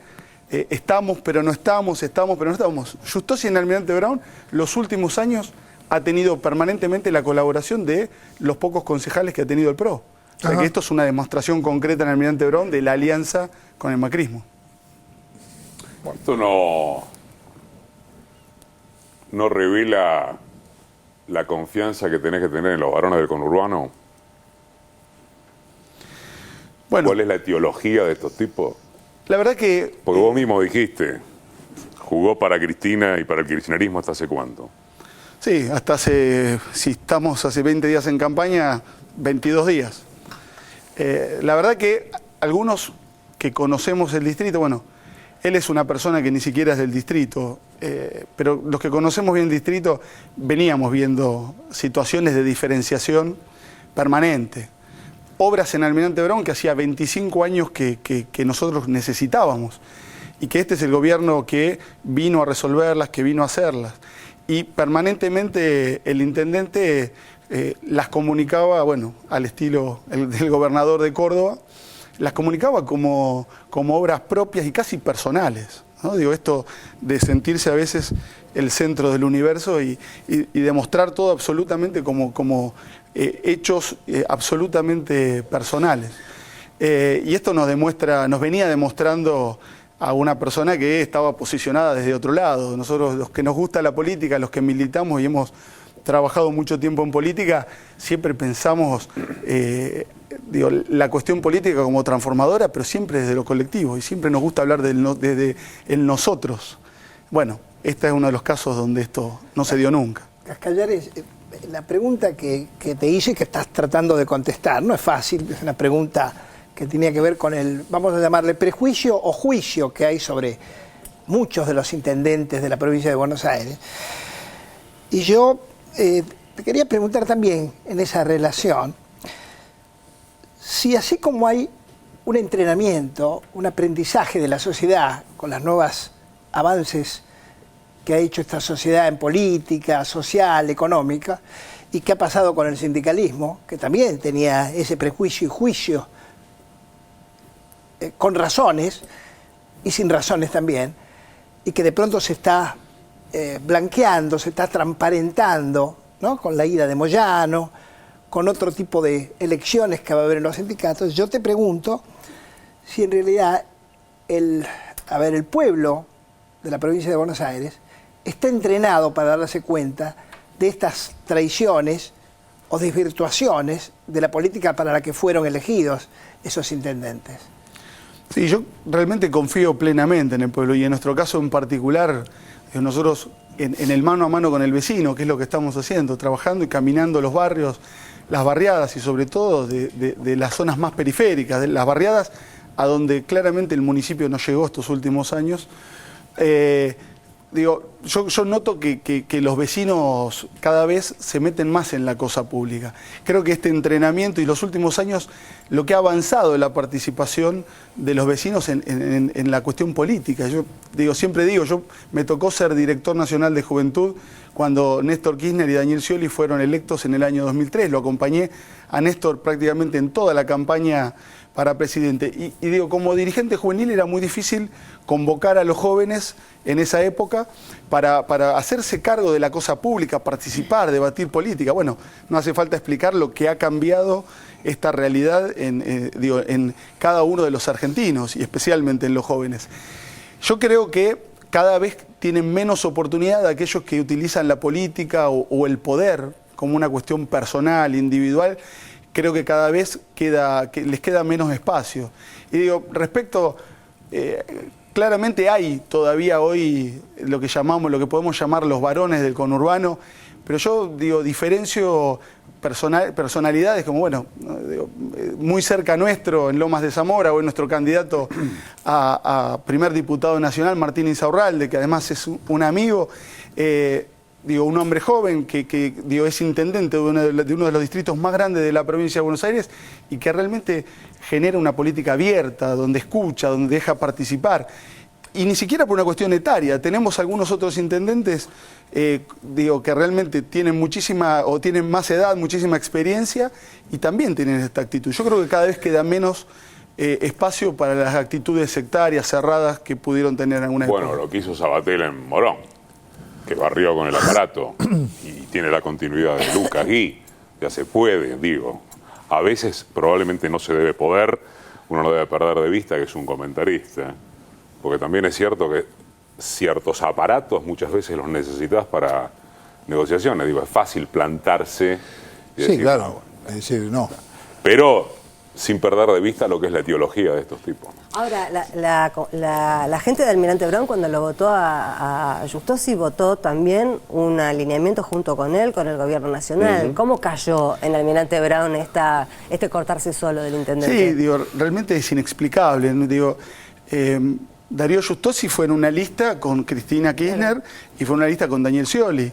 estamos pero no estamos, estamos pero no estamos. Justosi en Almirante Brown los últimos años ha tenido permanentemente la colaboración de los pocos concejales que ha tenido el PRO. O sea que esto es una demostración concreta en Almirante Brown de la alianza con el macrismo. Esto no revela la confianza que tenés que tener en los varones del conurbano. Bueno, ¿cuál es la etiología de estos tipos? La verdad que... Porque vos mismo dijiste, jugó para Cristina y para el kirchnerismo hasta hace cuánto. Sí, hasta si estamos hace 20 días en campaña, 22 días. La verdad que algunos que conocemos el distrito, bueno, él es una persona que ni siquiera es del distrito, pero los que conocemos bien el distrito veníamos viendo situaciones de diferenciación permanente. Obras en Almirante Brown que hacía 25 años que nosotros necesitábamos y que este es el gobierno que vino a resolverlas, que vino a hacerlas. Y permanentemente el intendente las comunicaba, bueno, al estilo del gobernador de Córdoba, las comunicaba como obras propias y casi personales, ¿no? Digo, esto de sentirse a veces el centro del universo y demostrar todo absolutamente como hechos absolutamente personales. Y esto nos venía demostrando a una persona que estaba posicionada desde otro lado. Nosotros, los que nos gusta la política, los que militamos y hemos trabajado mucho tiempo en política, siempre pensamos la cuestión política como transformadora, pero siempre desde lo colectivo, y siempre nos gusta hablar desde el nosotros. Bueno, este es uno de los casos donde esto no se dio nunca. Cascallares, la pregunta que te hice y que estás tratando de contestar, no es fácil, es una pregunta que tenía que ver con el, vamos a llamarle prejuicio o juicio que hay sobre muchos de los intendentes de la provincia de Buenos Aires. Y yo te quería preguntar también en esa relación, si así como hay un entrenamiento, un aprendizaje de la sociedad con los nuevos avances que ha hecho esta sociedad en política, social, económica, y qué ha pasado con el sindicalismo, que también tenía ese prejuicio y juicio con razones y sin razones también, y que de pronto se está blanqueando, se está transparentando, ¿no? Con la ida de Moyano, con otro tipo de elecciones que va a haber en los sindicatos. Yo te pregunto si en realidad el pueblo de la provincia de Buenos Aires está entrenado para darse cuenta de estas traiciones o desvirtuaciones de la política para la que fueron elegidos esos intendentes. Sí, yo realmente confío plenamente en el pueblo y en nuestro caso en particular, nosotros en el mano a mano con el vecino, que es lo que estamos haciendo, trabajando y caminando los barrios, las barriadas y sobre todo de las zonas más periféricas, de las barriadas a donde claramente el municipio no llegó estos últimos años, digo, yo noto que los vecinos cada vez se meten más en la cosa pública. Creo que este entrenamiento y los últimos años, lo que ha avanzado la participación de los vecinos en la cuestión política. Yo siempre digo, me tocó ser director nacional de Juventud cuando Néstor Kirchner y Daniel Scioli fueron electos en el año 2003. Lo acompañé a Néstor prácticamente en toda la campaña para presidente. Y digo, como dirigente juvenil era muy difícil convocar a los jóvenes en esa época para hacerse cargo de la cosa pública, participar, debatir política. Bueno, no hace falta explicar lo que ha cambiado esta realidad en cada uno de los argentinos y especialmente en los jóvenes. Yo creo que cada vez tienen menos oportunidad aquellos que utilizan la política o el poder como una cuestión personal, individual. Creo que cada vez les queda menos espacio. Y digo, respecto, claramente hay todavía hoy lo que podemos llamar los varones del conurbano, pero yo digo, diferencio personalidades como, bueno, muy cerca nuestro, en Lomas de Zamora, hoy nuestro candidato a primer diputado nacional, Martín Insaurralde, que además es un amigo, un hombre joven que es intendente de uno de los distritos más grandes de la provincia de Buenos Aires y que realmente genera una política abierta, donde escucha, donde deja participar. Y ni siquiera por una cuestión etaria. Tenemos algunos otros intendentes que realmente tienen tienen más edad, muchísima experiencia y también tienen esta actitud. Yo creo que cada vez queda menos espacio para las actitudes sectarias, cerradas que pudieron tener en alguna época. Bueno, lo que hizo Sabatel en Morón, que barrió con el aparato y tiene la continuidad de Lucas Gui, ya se puede, digo. A veces probablemente no se debe poder, uno no debe perder de vista que es un comentarista, porque también es cierto que ciertos aparatos muchas veces los necesitas para negociaciones. Digo, es fácil plantarse y decir, claro, es decir, no. Pero sin perder de vista lo que es la etiología de estos tipos. Ahora, la gente de Almirante Brown, cuando lo votó a Giustosi, votó también un alineamiento junto con él, con el gobierno nacional. ¿Cómo cayó en Almirante Brown este cortarse solo del intendente? Sí, realmente es inexplicable. Darío Giustosi fue en una lista con Cristina Kirchner y fue en una lista con Daniel Scioli.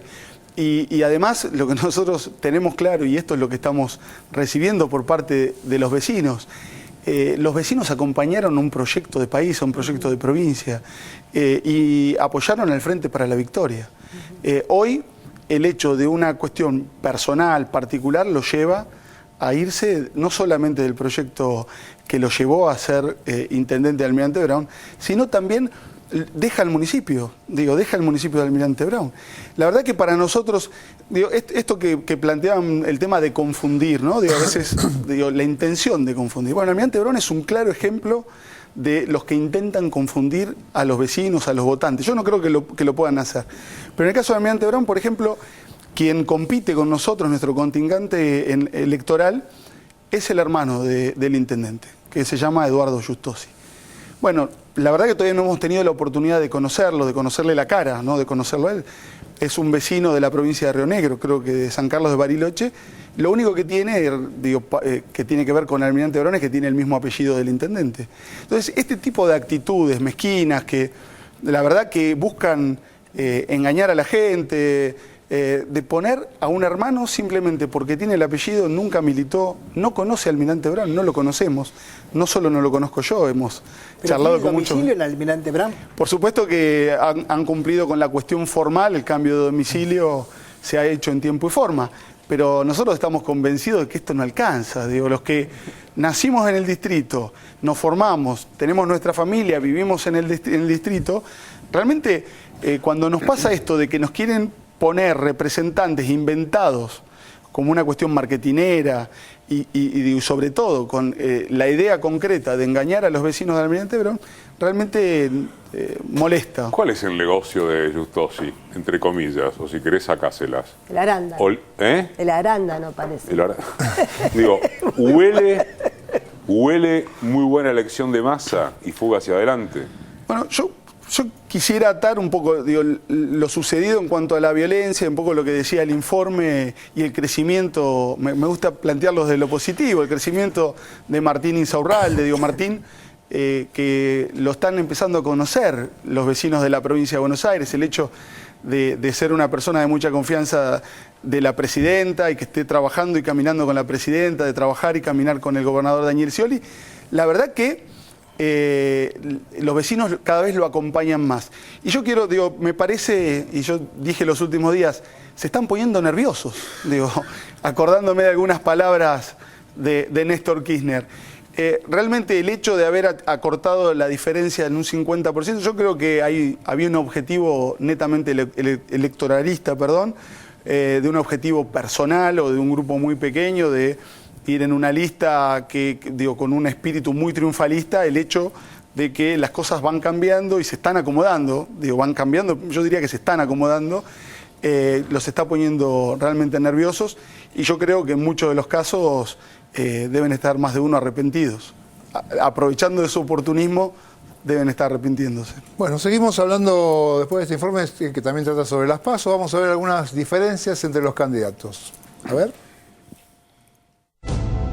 Y además lo que nosotros tenemos claro, y esto es lo que estamos recibiendo por parte de los vecinos acompañaron un proyecto de país, un proyecto de provincia y apoyaron al Frente para la Victoria. Hoy el hecho de una cuestión personal, particular, lo lleva a irse no solamente del proyecto que lo llevó a ser intendente de Almirante Brown, sino también deja el municipio, deja el municipio de Almirante Brown. La verdad que para nosotros, esto que planteaban el tema de confundir, ¿no? A veces, la intención de confundir. Bueno, Almirante Brown es un claro ejemplo de los que intentan confundir a los vecinos, a los votantes. Yo no creo que lo puedan hacer. Pero en el caso de Almirante Brown, por ejemplo, quien compite con nosotros, nuestro contingente electoral, es el hermano del intendente, que se llama Eduardo Giustosi. Bueno, la verdad que todavía no hemos tenido la oportunidad de conocerlo, de conocerle la cara, ¿no? De conocerlo a él. Es un vecino de la provincia de Río Negro, creo que de San Carlos de Bariloche. Lo único que tiene, que tiene que ver con Almirante Brown es que tiene el mismo apellido del intendente. Entonces, este tipo de actitudes mezquinas que la verdad que buscan engañar a la gente, de poner a un hermano simplemente porque tiene el apellido, nunca militó, no conoce a Almirante Brown, no lo conocemos. No solo no lo conozco yo, hemos charlado con muchos. ¿Domicilio en Almirante Brown? Por supuesto que han cumplido con la cuestión formal, el cambio de domicilio se ha hecho en tiempo y forma, pero nosotros estamos convencidos de que esto no alcanza. Los que nacimos en el distrito, nos formamos, tenemos nuestra familia, vivimos en el distrito, realmente cuando nos pasa esto de que nos quieren poner representantes inventados como una cuestión marketinera y sobre todo con la idea concreta de engañar a los vecinos de Almirante Brown, realmente molesta. ¿Cuál es el negocio de Giustosi, entre comillas, o si querés sacáselas? El arándano. El arándano parece. Digo, huele muy buena elección de masa y fuga hacia adelante. Bueno, yo quisiera atar un poco lo sucedido en cuanto a la violencia, un poco lo que decía el informe y el crecimiento. Me gusta plantearlo desde lo positivo, el crecimiento de Martín Insaurralde. Martín que lo están empezando a conocer los vecinos de la provincia de Buenos Aires, el hecho de ser una persona de mucha confianza de la presidenta y que esté trabajando y caminando con la presidenta, de trabajar y caminar con el gobernador Daniel Scioli, la verdad que los vecinos cada vez lo acompañan más. Y yo quiero, digo, me parece, y yo dije los últimos días, se están poniendo nerviosos, digo, acordándome de algunas palabras de Néstor Kirchner. Realmente el hecho de haber acortado la diferencia en un 50%, yo creo que había un objetivo netamente electoralista, de un objetivo personal o de un grupo muy pequeño, de ir en una lista con un espíritu muy triunfalista, el hecho de que las cosas van cambiando y se están acomodando, van cambiando, yo diría que se están acomodando, los está poniendo realmente nerviosos, y yo creo que en muchos de los casos deben estar más de uno arrepentidos. Aprovechando de su oportunismo, deben estar arrepintiéndose. Bueno, seguimos hablando después de este informe que también trata sobre las PASO. Vamos a ver algunas diferencias entre los candidatos. A ver.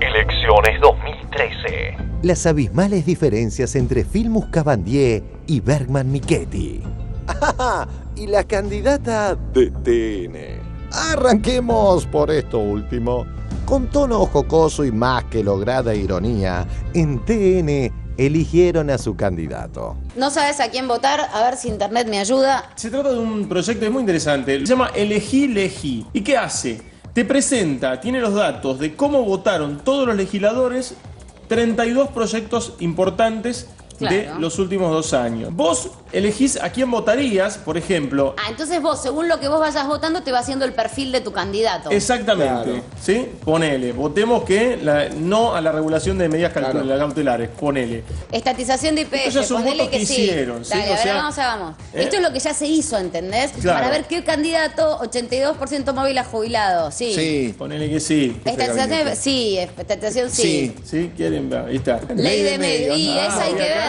Elecciones 2013. Las abismales diferencias entre Filmus Cabandier y Bergman Michetti. Y la candidata de TN. Arranquemos por esto último. Con tono jocoso y más que lograda ironía, en TN eligieron a su candidato. ¿No sabes a quién votar? A ver si internet me ayuda. Se trata de un proyecto muy interesante. Se llama Elegí Legí. ¿Y qué hace? Te presenta, tiene los datos de cómo votaron todos los legisladores 32 proyectos importantes de los últimos 2 años. Vos elegís a quién votarías, por ejemplo. Entonces vos, según lo que vos vayas votando, te va haciendo el perfil de tu candidato. Exactamente, claro. ¿Sí? Ponele, votemos que no a la regulación de medidas cautelares, ponele. Estatización de IPF, ponele que sí. Hicieron, ¿sí? Dale, a ver, vamos. Esto es lo que ya se hizo, ¿entendés? Claro. Para ver qué candidato, 82% móvil a jubilados, sí. Sí, ponele que sí. Estatización, sí, estatización sí. Sí, quieren ver, ahí está. Ley de medios, y esa hay que ver.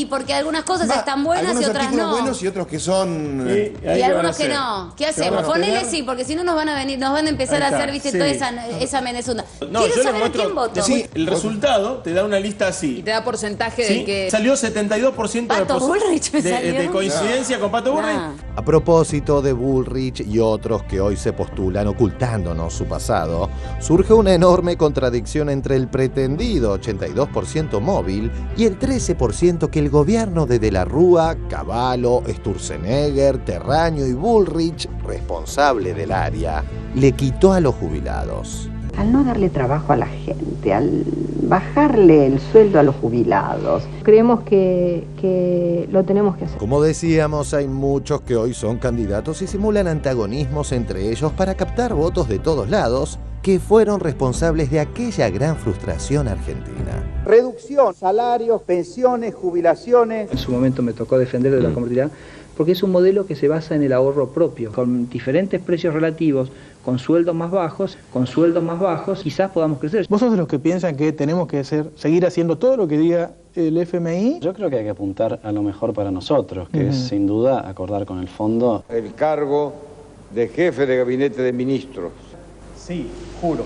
Porque algunas cosas están buenas y otras no. Buenos y otros que son... Y algunos que no. ¿Qué hacemos? Ponele sí, porque si no nos van a empezar a hacer, viste, toda esa menezunda. No, ¿Quieres yo saber a quién voto? Sí, el resultado te da una lista así. Y te da porcentaje de que... Salió 72% de coincidencia con Pato Bullrich. A propósito de Bullrich y otros que hoy se postulan ocultándonos su pasado, surge una enorme contradicción entre el pretendido 82% móvil y el 13% que el gobierno de la Rúa, Cavallo, Sturzenegger, Terraño y Bullrich, responsable del área, le quitó a los jubilados. Al no darle trabajo a la gente, al bajarle el sueldo a los jubilados. Creemos que lo tenemos que hacer. Como decíamos, hay muchos que hoy son candidatos y simulan antagonismos entre ellos para captar votos de todos lados que fueron responsables de aquella gran frustración argentina. Reducción, salarios, pensiones, jubilaciones. En su momento me tocó defender de la convertibilidad porque es un modelo que se basa en el ahorro propio, con diferentes precios relativos, con sueldos más bajos, quizás podamos crecer. ¿Vos sos de los que piensan que tenemos que seguir haciendo todo lo que diga el FMI? Yo creo que hay que apuntar a lo mejor para nosotros, que es sin duda acordar con el fondo. El cargo de jefe de gabinete de ministros. Sí, juro.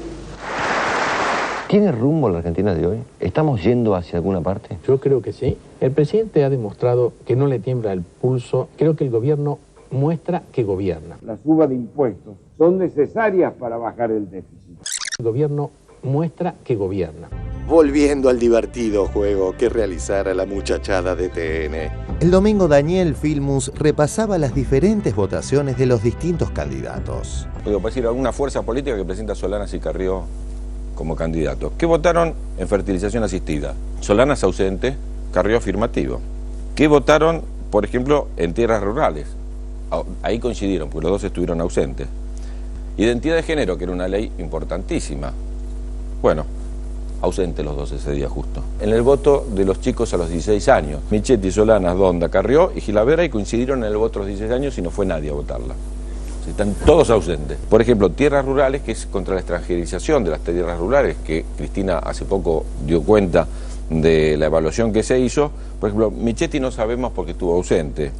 ¿Tiene rumbo la Argentina de hoy? ¿Estamos yendo hacia alguna parte? Yo creo que sí. El presidente ha demostrado que no le tiembla el pulso. Creo que el gobierno muestra que gobierna. La suba de impuestos son necesarias para bajar el déficit. El gobierno muestra que gobierna. Volviendo al divertido juego que realizara la muchachada de TN. El domingo Daniel Filmus repasaba las diferentes votaciones de los distintos candidatos. Puedo decir alguna fuerza política que presenta a Solanas y Carrió como candidatos. ¿Qué votaron en fertilización asistida? Solanas ausente, Carrió afirmativo. ¿Qué votaron, por ejemplo, en tierras rurales? Ahí coincidieron, porque los dos estuvieron ausentes. Identidad de género, que era una ley importantísima. Bueno, ausentes los dos ese día justo. En el voto de los chicos a los 16 años, Michetti, Solanas, Donda, Carrió y Gilavera, y coincidieron en el voto a los 16 años y no fue nadie a votarla. Están todos ausentes. Por ejemplo, tierras rurales, que es contra la extranjerización de las tierras rurales, que Cristina hace poco dio cuenta de la evaluación que se hizo. Por ejemplo, Michetti no sabemos porque estuvo ausente.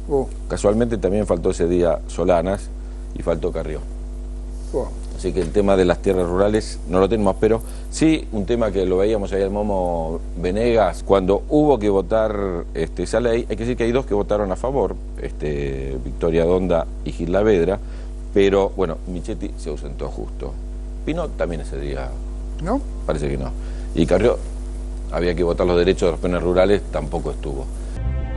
Casualmente también faltó ese día Solanas y faltó Carrió. Así que el tema de las tierras rurales no lo tenemos, pero sí un tema que lo veíamos ahí al Momo Venegas, cuando hubo que votar esa ley, hay que decir que hay dos que votaron a favor, Victoria Donda y Gil Lavedra, pero bueno, Michetti se ausentó justo. Pino también ese día, ¿no? Parece que no. Y Carrió, había que votar los derechos de los peones rurales, tampoco estuvo.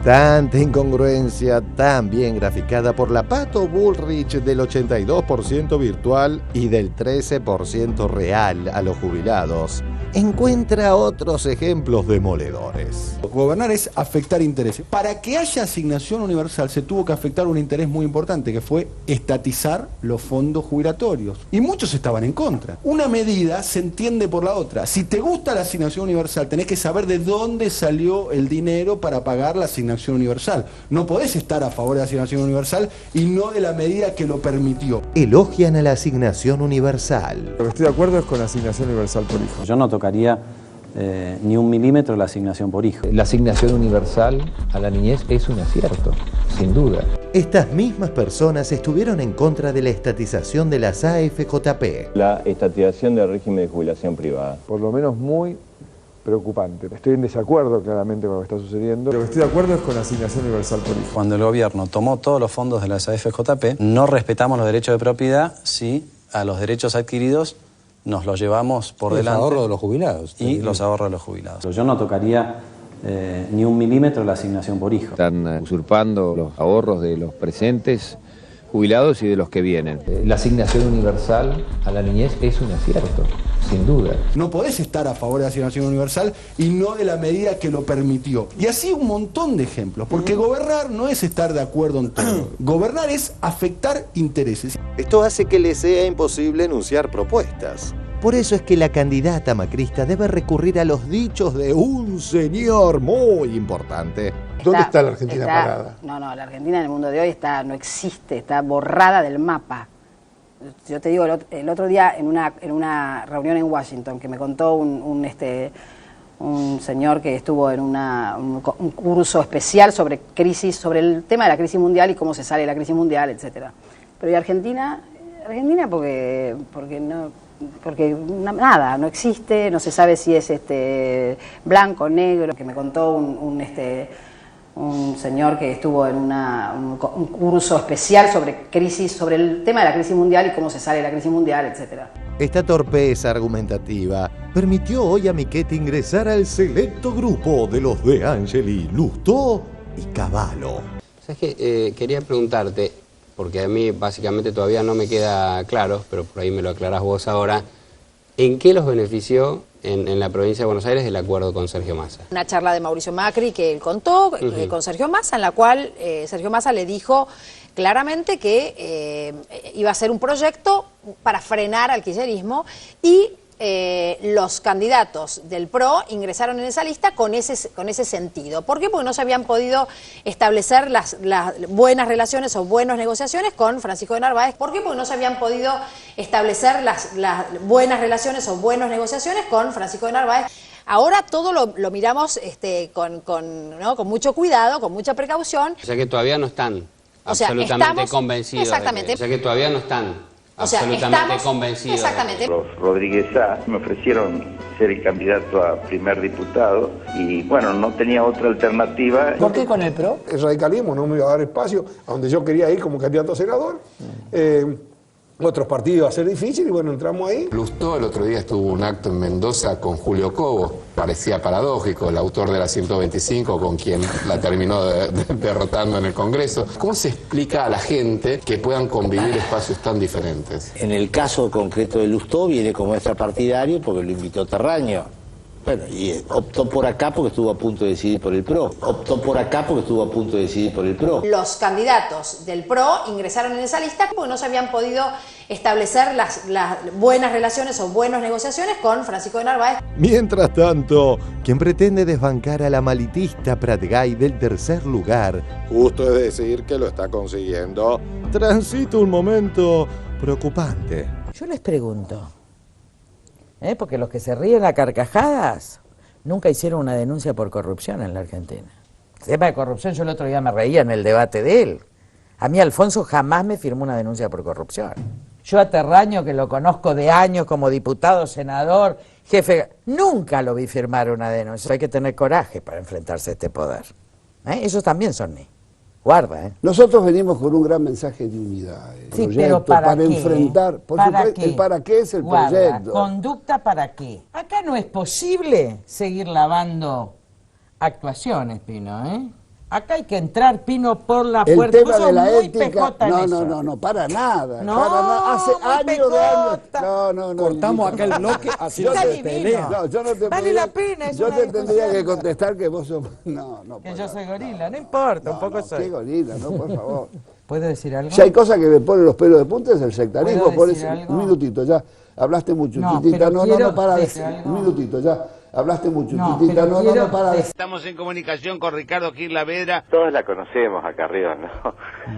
Tanta incongruencia, tan bien graficada por la Pato Bullrich del 82% virtual y del 13% real a los jubilados. Encuentra otros ejemplos demoledores. Gobernar es afectar intereses. Para que haya asignación universal se tuvo que afectar un interés muy importante, que fue estatizar los fondos jubilatorios. Y muchos estaban en contra. Una medida se entiende por la otra. Si te gusta la asignación universal, tenés que saber de dónde salió el dinero para pagar la asignación universal. No podés estar a favor de la asignación universal y no de la medida que lo permitió. Elogian a la asignación universal. Lo que estoy de acuerdo es con la asignación universal por hijo. Yo no tocaría ni un milímetro la asignación por hijo. La asignación universal a la niñez es un acierto, sin duda. Estas mismas personas estuvieron en contra de la estatización de las AFJP. La estatización del régimen de jubilación privada. Por lo menos muy preocupante. Estoy en desacuerdo claramente con lo que está sucediendo. Lo que estoy de acuerdo es con la asignación universal por hijo. Cuando el gobierno tomó todos los fondos de las AFJP, no respetamos los derechos de propiedad si a los derechos adquiridos nos los llevamos por delante. Los ahorros de los jubilados. Y los ahorros de los jubilados. Yo no tocaría ni un milímetro la asignación por hijo. Están usurpando los ahorros de los presentes jubilados y de los que vienen. La asignación universal a la niñez es un acierto, sin duda. No podés estar a favor de la asignación universal y no de la medida que lo permitió. Y así un montón de ejemplos, porque gobernar no es estar de acuerdo en todo. Gobernar es afectar intereses. Esto hace que le sea imposible enunciar propuestas. Por eso es que la candidata macrista debe recurrir a los dichos de un señor muy importante. ¿Dónde está la Argentina parada? No, la Argentina en el mundo de hoy no existe, está borrada del mapa. Yo te digo, el otro día en una reunión en Washington que me contó un señor que estuvo en un curso especial sobre el tema de la crisis mundial y cómo se sale de la crisis mundial, etcétera. Pero ¿y Argentina? Argentina porque nada, no existe, no se sabe si es blanco, negro, que me contó un señor que estuvo en un curso especial sobre el tema de la crisis mundial y cómo se sale de la crisis mundial, etcétera. Esta torpeza argumentativa permitió hoy a Michetti ingresar al selecto grupo de los De Angeli, Lustó y Cavallo. ¿Sabes qué? Quería preguntarte, porque a mí básicamente todavía no me queda claro, pero por ahí me lo aclarás vos ahora, ¿en qué los benefició en la provincia de Buenos Aires el acuerdo con Sergio Massa? Una charla de Mauricio Macri que él contó con Sergio Massa, en la cual Sergio Massa le dijo claramente que iba a ser un proyecto para frenar al kirchnerismo y los candidatos del PRO ingresaron en esa lista con ese sentido. ¿Por qué? Porque no se habían podido establecer las buenas relaciones o buenas negociaciones con Francisco de Narváez. ¿Por qué? Porque no se habían podido establecer las buenas relaciones o buenas negociaciones con Francisco de Narváez. Ahora todo lo miramos con mucho cuidado, con mucha precaución. O sea que todavía no están absolutamente convencidos. Exactamente. O sea que todavía no están absolutamente convencidos. Exactamente. Los Rodríguez A me ofrecieron ser el candidato a primer diputado y bueno, no tenía otra alternativa. ¿Por qué con el PRO? El radicalismo no me iba a dar espacio a donde yo quería ir como candidato a senador. Otros partidos iba a ser difícil y bueno, entramos ahí. Lustó el otro día estuvo un acto en Mendoza con Julio Cobo. Parecía paradójico, el autor de la 125 con quien la terminó derrotando en el Congreso. ¿Cómo se explica a la gente que puedan convivir espacios tan diferentes? En el caso concreto de Lustó viene como extrapartidario porque lo invitó Terraño. Bueno, y optó por acá porque estuvo a punto de decidir por el PRO. Los candidatos del PRO ingresaron en esa lista porque no se habían podido establecer las buenas relaciones o buenas negociaciones con Francisco de Narváez. Mientras tanto, quien pretende desbancar a la malitista Pratgay del tercer lugar, justo es decir que lo está consiguiendo, transita un momento preocupante. Yo les pregunto, porque los que se ríen a carcajadas nunca hicieron una denuncia por corrupción en la Argentina. El tema de corrupción, yo el otro día me reía en el debate de él. A mí Alfonso jamás me firmó una denuncia por corrupción. Yo a Terraño, que lo conozco de años como diputado, senador, jefe, nunca lo vi firmar una denuncia. Hay que tener coraje para enfrentarse a este poder. Esos también son ni. Guarda, Nosotros venimos con un gran mensaje de unidad. Sí, pero ¿para qué? Enfrentar. Por supuesto, el para qué es el proyecto. ¿Conducta para qué? Acá no es posible seguir lavando actuaciones, Pino, Acá hay que entrar, Pino, por la puerta. El tema de la ética, no, para nada. No, para nada. Hace años de años. No. Cortamos acá el bloque, así no se pelea. No, yo no te vale la pena. Yo te tendría que contestar que vos sos... No. Que yo soy gorila, no importa, un poco soy. ¿Qué gorila? No, por favor. ¿Puedo decir algo? Si hay cosas que me ponen los pelos de punta es el sectarismo. ¿Puedo decir algo? Un minutito, ya. Hablaste mucho, No, Titita. pero Para. algo. Un minutito, ya. Hablaste mucho, No, Titita. pero No, para. Estamos en comunicación con Ricardo Gil Lavedra. Todos la conocemos acá arriba, ¿no?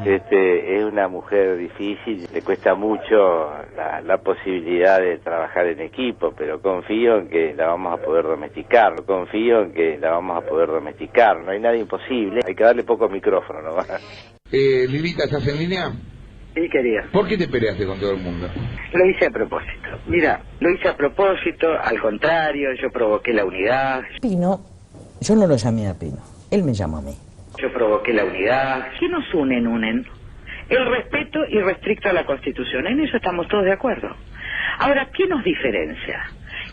Es una mujer difícil, le cuesta mucho la posibilidad de trabajar en equipo, pero confío en que la vamos a poder domesticar, no hay nada imposible, hay que darle poco micrófono nomás. Lilita, ¿estás en línea? Sí, querida. ¿Por qué te peleaste con todo el mundo? Lo hice a propósito. Mira, lo hice a propósito, al contrario, yo provoqué la unidad. Pino, yo no lo llamé a Pino, él me llamó a mí. Yo provoqué la unidad. ¿Qué nos unen? El respeto irrestricto a la Constitución. En eso estamos todos de acuerdo. Ahora, ¿qué nos diferencia?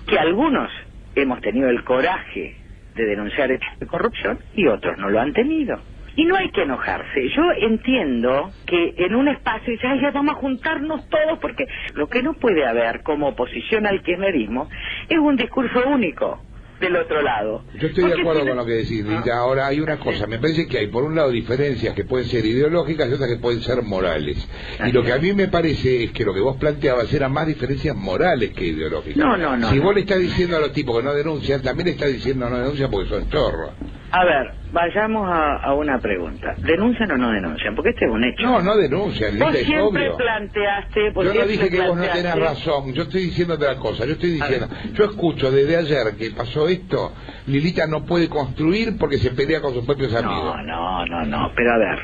Que algunos hemos tenido el coraje de denunciar hechos de corrupción y otros no lo han tenido. Y no hay que enojarse. Yo entiendo que en un espacio dice, ya vamos a juntarnos todos, porque lo que no puede haber como oposición al kirchnerismo es un discurso único del otro lado. Yo estoy de acuerdo con lo que decís, Lilita. Ahora hay una cosa, me parece que hay por un lado diferencias que pueden ser ideológicas y otras que pueden ser morales. Y lo que a mí me parece es que lo que vos planteabas eran más diferencias morales que ideológicas. No. Si vos le estás diciendo a los tipos que no denuncian, también le estás diciendo no denuncian porque son chorros. A ver, vayamos a una pregunta. ¿Denuncian o no denuncian? Porque este es un hecho. No denuncian, Vos Lilita, es siempre obvio. planteaste... Yo no dije que vos no tenés razón, yo estoy diciendo otra cosa, yo estoy diciendo, yo escucho desde ayer que pasó esto, Lilita no puede construir porque se pelea con sus propios amigos. No, pero a ver,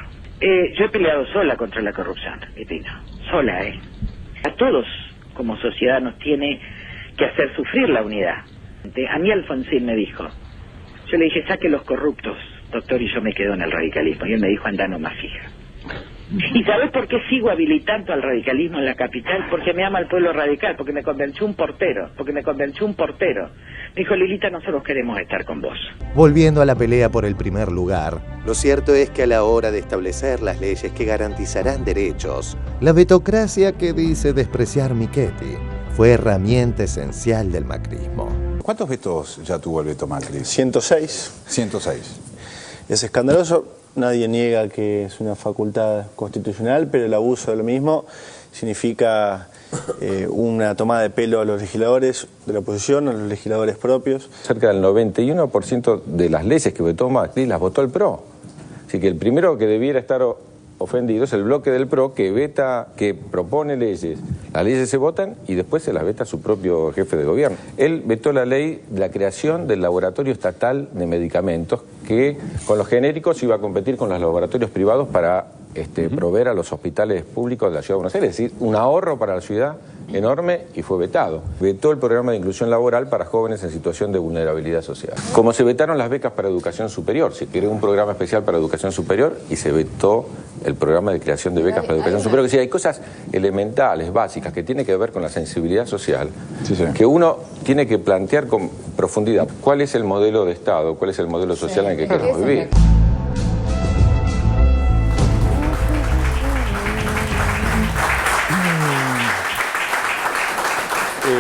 yo he peleado sola contra la corrupción, Pino, sola, A todos como sociedad nos tiene que hacer sufrir la unidad. A mí Alfonsín me dijo, yo le dije, saque los corruptos, doctor, y yo me quedo en el radicalismo, y él me dijo, anda nomás fija. ¿Y sabes por qué sigo habilitando al radicalismo en la capital? Porque me ama el pueblo radical, porque me convenció un portero. Me dijo, Lilita, nosotros queremos estar con vos. Volviendo a la pelea por el primer lugar, lo cierto es que a la hora de establecer las leyes que garantizarán derechos, la vetocracia que dice despreciar Michetti fue herramienta esencial del macrismo. ¿Cuántos vetos ya tuvo el veto Macri? 106. 106. Es escandaloso. Nadie niega que es una facultad constitucional, pero el abuso de lo mismo significa una tomada de pelo a los legisladores de la oposición, a los legisladores propios. Cerca del 91% de las leyes que vetó Macri las votó el PRO. Así que el primero que debiera estar ofendido es el bloque del PRO que propone leyes. Las leyes se votan y después se las veta su propio jefe de gobierno. Él vetó la ley de la creación del Laboratorio Estatal de Medicamentos, que con los genéricos iba a competir con los laboratorios privados para proveer a los hospitales públicos de la Ciudad de Buenos Aires. Es decir, un ahorro para la ciudad enorme, y fue vetado. Vetó el programa de inclusión laboral para jóvenes en situación de vulnerabilidad social. Como se vetaron las becas para educación superior, se creó un programa especial para educación superior y se vetó el programa de creación de becas para educación superior. Es decir, hay cosas elementales, básicas, que tienen que ver con la sensibilidad social, que uno tiene que plantear con profundidad. ¿Cuál es el modelo de Estado? ¿Cuál es el modelo social en el que queremos vivir?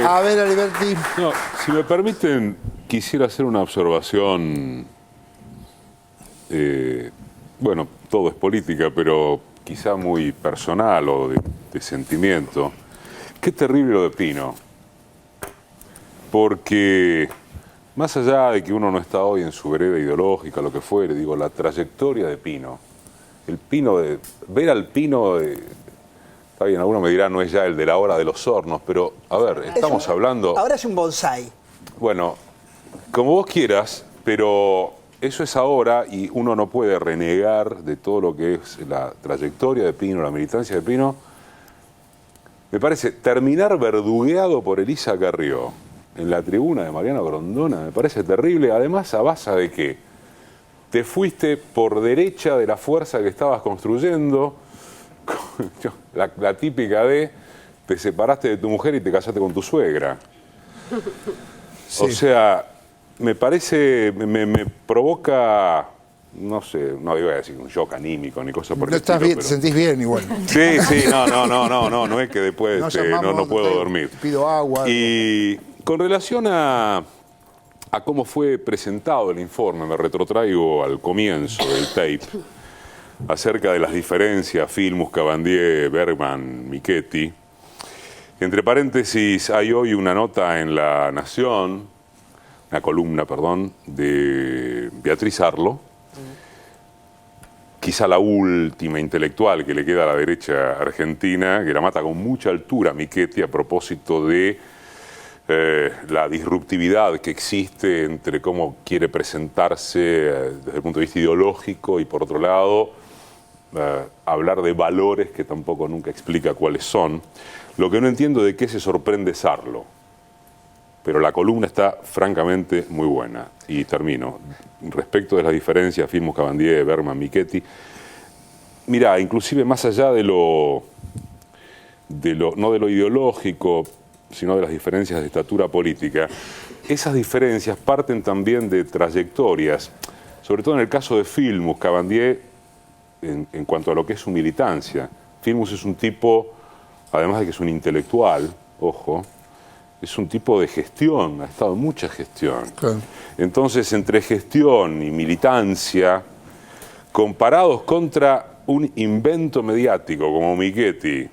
A ver, Aliberti. No, si me permiten, quisiera hacer una observación. Bueno, todo es política, pero quizá muy personal o de sentimiento. Qué terrible lo de Pino. Porque más allá de que uno no está hoy en su vereda ideológica, lo que fuere, digo, la trayectoria de Pino, el Pino de ver al Pino está bien, alguno me dirá, no es ya el de la hora de los hornos, pero, a ver, estamos hablando... Ahora es un bonsái. Bueno, como vos quieras, pero eso es ahora y uno no puede renegar de todo lo que es la trayectoria de Pino, la militancia de Pino, Me parece terminar verdugueado por Elisa Carrió en la tribuna de Mariano Grondona, me parece terrible, además a base de que te fuiste por derecha de la fuerza que estabas construyendo, la típica de te separaste de tu mujer y te casaste con tu suegra. Sí. O sea, me parece, me provoca, no sé, no iba a decir un shock anímico ni cosa por el estilo. Bien, pero... te sentís bien igual. Sí, no es que después no puedo dormir. Pido agua. Y con relación a cómo fue presentado el informe, me retrotraigo al comienzo del tape, acerca de las diferencias Filmus, Cabandier, Bergman, Michetti. Entre paréntesis, hay hoy una nota en La Nación, una columna, perdón, de Beatriz Arlo, quizá la última intelectual que le queda a la derecha argentina, que la mata con mucha altura Michetti a propósito de la disruptividad que existe entre cómo quiere presentarse desde el punto de vista ideológico y, por otro lado, hablar de valores que tampoco nunca explica cuáles son. Lo que no entiendo de qué se sorprende Sarlo, pero la columna está francamente muy buena. Y termino. Respecto de las diferencias, Filmus, Cabandier, Bergman, Michetti, mirá, inclusive más allá de lo no de lo ideológico, sino de las diferencias de estatura política, esas diferencias parten también de trayectorias, sobre todo en el caso de Filmus, Cabandier, en cuanto a lo que es su militancia. Filmus es un tipo, además de que es un intelectual, ojo, es un tipo de gestión, ha estado en mucha gestión. Claro. Entonces, entre gestión y militancia, comparados contra un invento mediático como Michetti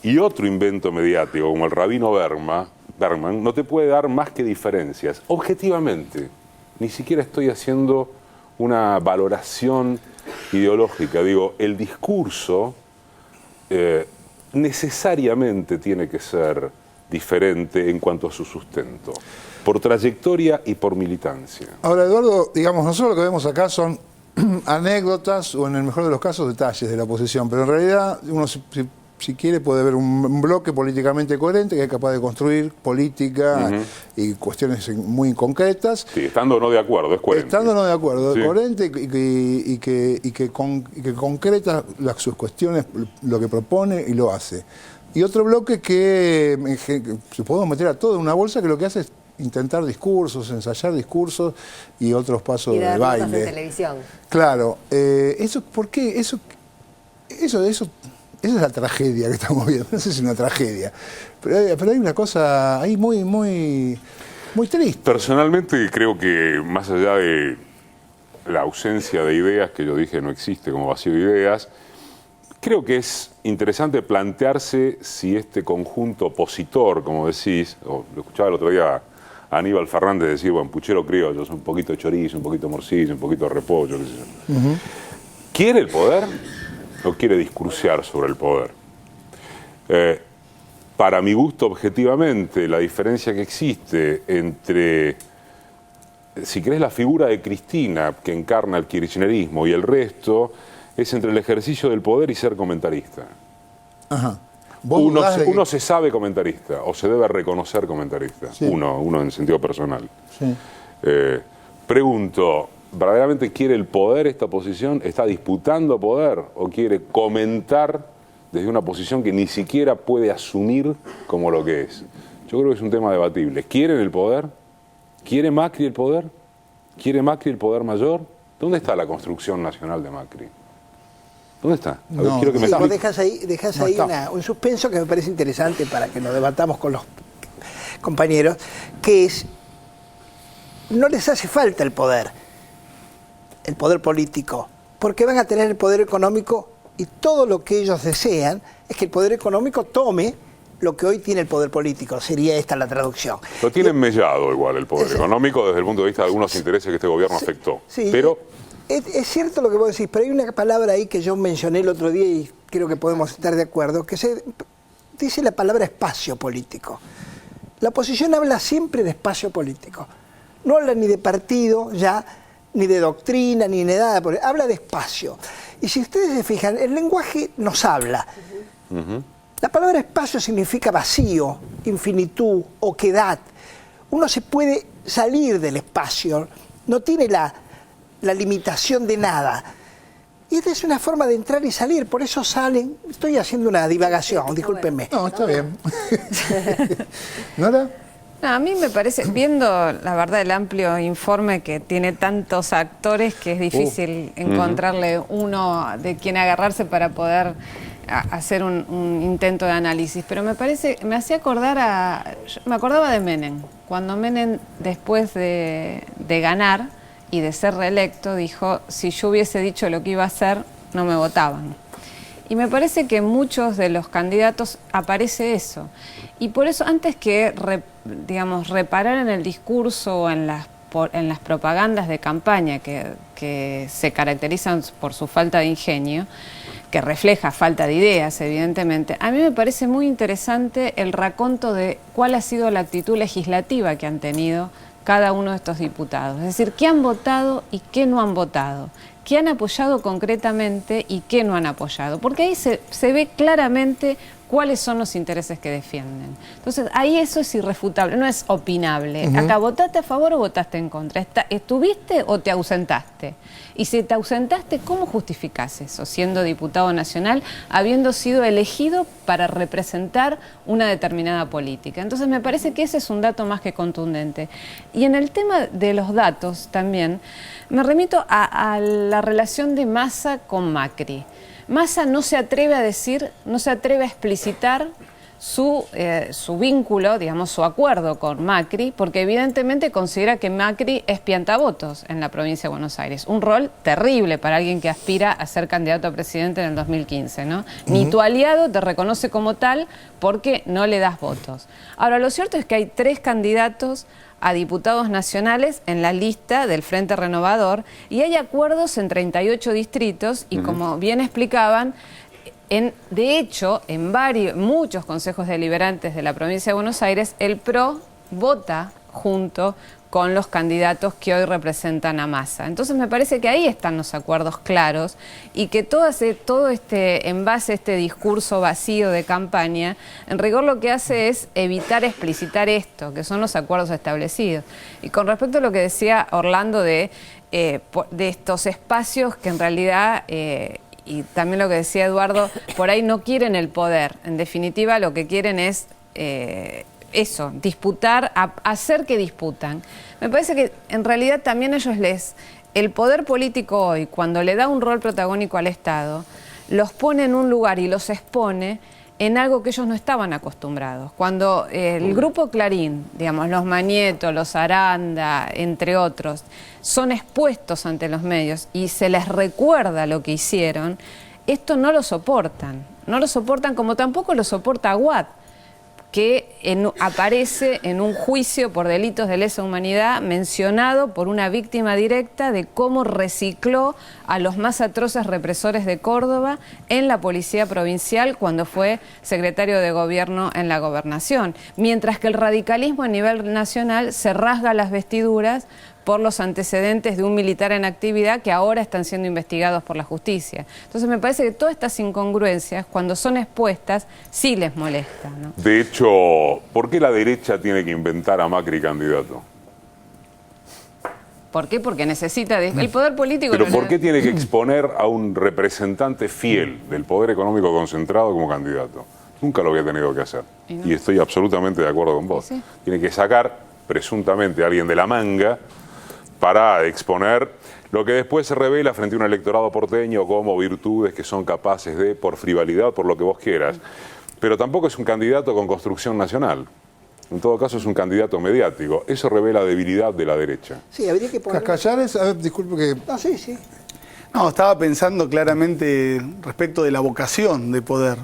y otro invento mediático como el rabino Bergman, no te puede dar más que diferencias. Objetivamente, ni siquiera estoy haciendo una valoración ideológica. Digo, el discurso necesariamente tiene que ser diferente en cuanto a su sustento, por trayectoria y por militancia. Ahora, Eduardo, digamos, nosotros lo que vemos acá son anécdotas o, en el mejor de los casos, detalles de la oposición, pero en realidad uno, si quiere, puede ver un bloque políticamente coherente que es capaz de construir política y cuestiones muy concretas. Sí, estando no de acuerdo, es coherente. Estando no de acuerdo, sí. Es coherente y que concreta sus cuestiones, lo que propone y lo hace. Y otro bloque que se podemos meter a todo en una bolsa, que lo que hace es intentar discursos, ensayar discursos y otros pasos de baile. En televisión. Claro, eso, ¿por qué? Eso esa es la tragedia que estamos viendo. No sé si es una tragedia, pero hay una cosa ahí muy triste. Personalmente creo que, más allá de la ausencia de ideas, que yo dije no existe como vacío de ideas, creo que es interesante plantearse si este conjunto opositor, como decís, o lo escuchaba el otro día a Aníbal Fernández decir, bueno, puchero criollo, un poquito de chorizo, un poquito de morcilla, un poquito de repollo, qué sé yo. ¿Quiere el poder o quiere discursear sobre el poder? Para mi gusto, objetivamente, la diferencia que existe entre, si querés, la figura de Cristina, que encarna el kirchnerismo, y el resto, es entre el ejercicio del poder y ser comentarista. Ajá. Uno se sabe comentarista, o se debe reconocer comentarista, sí. uno en sentido personal. Sí. Pregunto, ¿verdaderamente quiere el poder esta posición? ¿Está disputando poder o quiere comentar desde una posición que ni siquiera puede asumir como lo que es? Yo creo que es un tema debatible. ¿Quieren el poder? ¿Quiere Macri el poder? ¿Quiere Macri el poder mayor? ¿Dónde está la construcción nacional de Macri? ¿Dónde está? No, quiero que me vos dejás ahí un suspenso que me parece interesante para que nos debatamos con los compañeros, que es, no les hace falta el poder político, porque van a tener el poder económico, y todo lo que ellos desean es que el poder económico tome lo que hoy tiene el poder político. Sería esta la traducción. Lo tienen mellado igual el poder económico desde el punto de vista de algunos intereses que este gobierno afectó. Sí, pero es cierto lo que vos decís, pero hay una palabra ahí que yo mencioné el otro día y creo que podemos estar de acuerdo, que se dice la palabra espacio político. La oposición habla siempre de espacio político. No habla ni de partido ya, ni de doctrina, ni de nada, habla de espacio. Y si ustedes se fijan, el lenguaje nos habla. La palabra espacio significa vacío, infinitud, oquedad. Uno se puede salir del espacio, no tiene la limitación de nada. Y esta es una forma de entrar y salir, por eso salen. Estoy haciendo una divagación, discúlpenme. No, está bien. ¿Nora? No, a mí me parece, viendo la verdad el amplio informe que tiene tantos actores, que es difícil encontrarle uno de quien agarrarse para poder hacer un intento de análisis, pero me hacía acordar me acordaba de Menem, cuando Menem, después de ganar y de ser reelecto, dijo: si yo hubiese dicho lo que iba a hacer, no me votaban. Y me parece que en muchos de los candidatos aparece eso. Y por eso, antes que reparar en el discurso o en las propagandas de campaña que se caracterizan por su falta de ingenio, que refleja falta de ideas, evidentemente, a mí me parece muy interesante el raconto de cuál ha sido la actitud legislativa que han tenido cada uno de estos diputados. Es decir, qué han votado y qué no han votado, qué han apoyado concretamente y qué no han apoyado, porque ahí se ve claramente cuáles son los intereses que defienden. Entonces, ahí eso es irrefutable, no es opinable. Acá, ¿votaste a favor o votaste en contra? ¿Estuviste o te ausentaste? Y si te ausentaste, ¿cómo justificás eso, siendo diputado nacional, habiendo sido elegido para representar una determinada política? Entonces, me parece que ese es un dato más que contundente. Y en el tema de los datos también, me remito a la relación de Massa con Macri. Massa no se atreve a decir, no se atreve a explicitar su vínculo, digamos, su acuerdo con Macri, porque evidentemente considera que Macri es piantavotos en la provincia de Buenos Aires. Un rol terrible para alguien que aspira a ser candidato a presidente en el 2015, ¿no? Ni tu aliado te reconoce como tal porque no le das votos. Ahora, lo cierto es que hay 3 candidatos a diputados nacionales en la lista del Frente Renovador y hay acuerdos en 38 distritos y como bien explicaban, de hecho, en muchos consejos deliberantes de la provincia de Buenos Aires, el PRO vota junto con los candidatos que hoy representan a Massa. Entonces me parece que ahí están los acuerdos claros y que todo en base a este discurso vacío de campaña, en rigor lo que hace es evitar explicitar esto, que son los acuerdos establecidos. Y con respecto a lo que decía Orlando de estos espacios que en realidad... y también lo que decía Eduardo, por ahí no quieren el poder. En definitiva, lo que quieren es eso, disputar, hacer que disputan. Me parece que en realidad también el poder político hoy, cuando le da un rol protagónico al Estado, los pone en un lugar y los expone en algo que ellos no estaban acostumbrados. Cuando el grupo Clarín, digamos, los Mañeto, los Aranda, entre otros, son expuestos ante los medios y se les recuerda lo que hicieron, esto no lo soportan. No lo soportan como tampoco lo soporta Aguad, que aparece en un juicio por delitos de lesa humanidad mencionado por una víctima directa de cómo recicló a los más atroces represores de Córdoba en la policía provincial cuando fue secretario de gobierno en la gobernación, mientras que el radicalismo a nivel nacional se rasga las vestiduras por los antecedentes de un militar en actividad que ahora están siendo investigados por la justicia. Entonces me parece que todas estas incongruencias, cuando son expuestas, sí les molesta, ¿no? De hecho, ¿por qué la derecha tiene que inventar a Macri candidato? ¿Por qué? Porque necesita el poder político. Pero ¿por qué tiene que exponer a un representante fiel del poder económico concentrado como candidato? Nunca lo había tenido que hacer. Y estoy absolutamente de acuerdo con vos. Sí. Tiene que sacar presuntamente a alguien de la manga para exponer lo que después se revela frente a un electorado porteño como virtudes que son capaces de, por frivolidad, por lo que vos quieras. Pero tampoco es un candidato con construcción nacional. En todo caso es un candidato mediático. Eso revela debilidad de la derecha. Sí, habría que poner... Cascallares, a ver, disculpe que... No, sí. No, estaba pensando claramente respecto de la vocación de poder.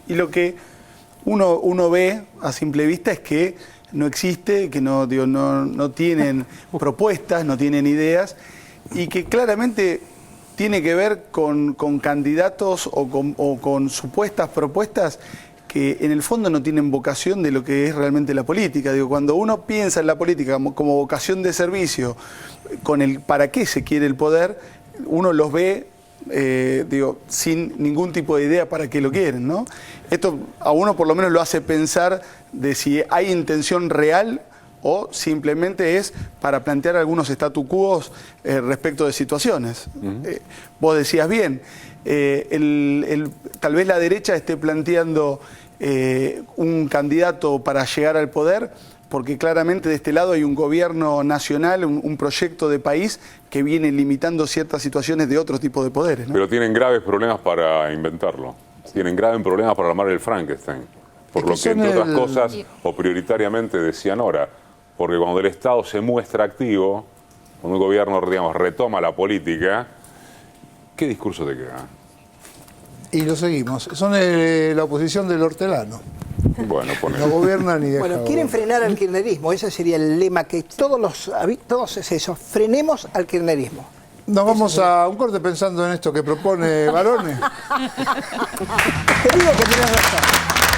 Y lo que uno ve a simple vista es que no existe, que no tienen propuestas, no tienen ideas, y que claramente tiene que ver con candidatos o con supuestas propuestas que en el fondo no tienen vocación de lo que es realmente la política. Digo, cuando uno piensa en la política como vocación de servicio, con el para qué se quiere el poder, uno los ve sin ningún tipo de idea para qué lo quieren, ¿no? Esto a uno por lo menos lo hace pensar de si hay intención real o simplemente es para plantear algunos statu quo respecto de situaciones. Vos decías bien, tal vez la derecha esté planteando un candidato para llegar al poder, porque claramente de este lado hay un gobierno nacional, un proyecto de país que viene limitando ciertas situaciones de otro tipo de poderes, ¿no? Pero tienen graves problemas para inventarlo. Tienen graves problemas para armar el Frankenstein. Por lo que, entre otras cosas, o prioritariamente decía Nora, porque cuando el Estado se muestra activo, cuando un gobierno, digamos, retoma la política, ¿qué discurso te queda? Y lo seguimos. Son la oposición del hortelano. Bueno, no gobiernan ni dejan. Bueno, quieren frenar al kirchnerismo. Ese sería el lema que todos es eso. Frenemos al kirchnerismo. Nos vamos a un corte pensando en esto que propone Barone. Te digo que tenés razón.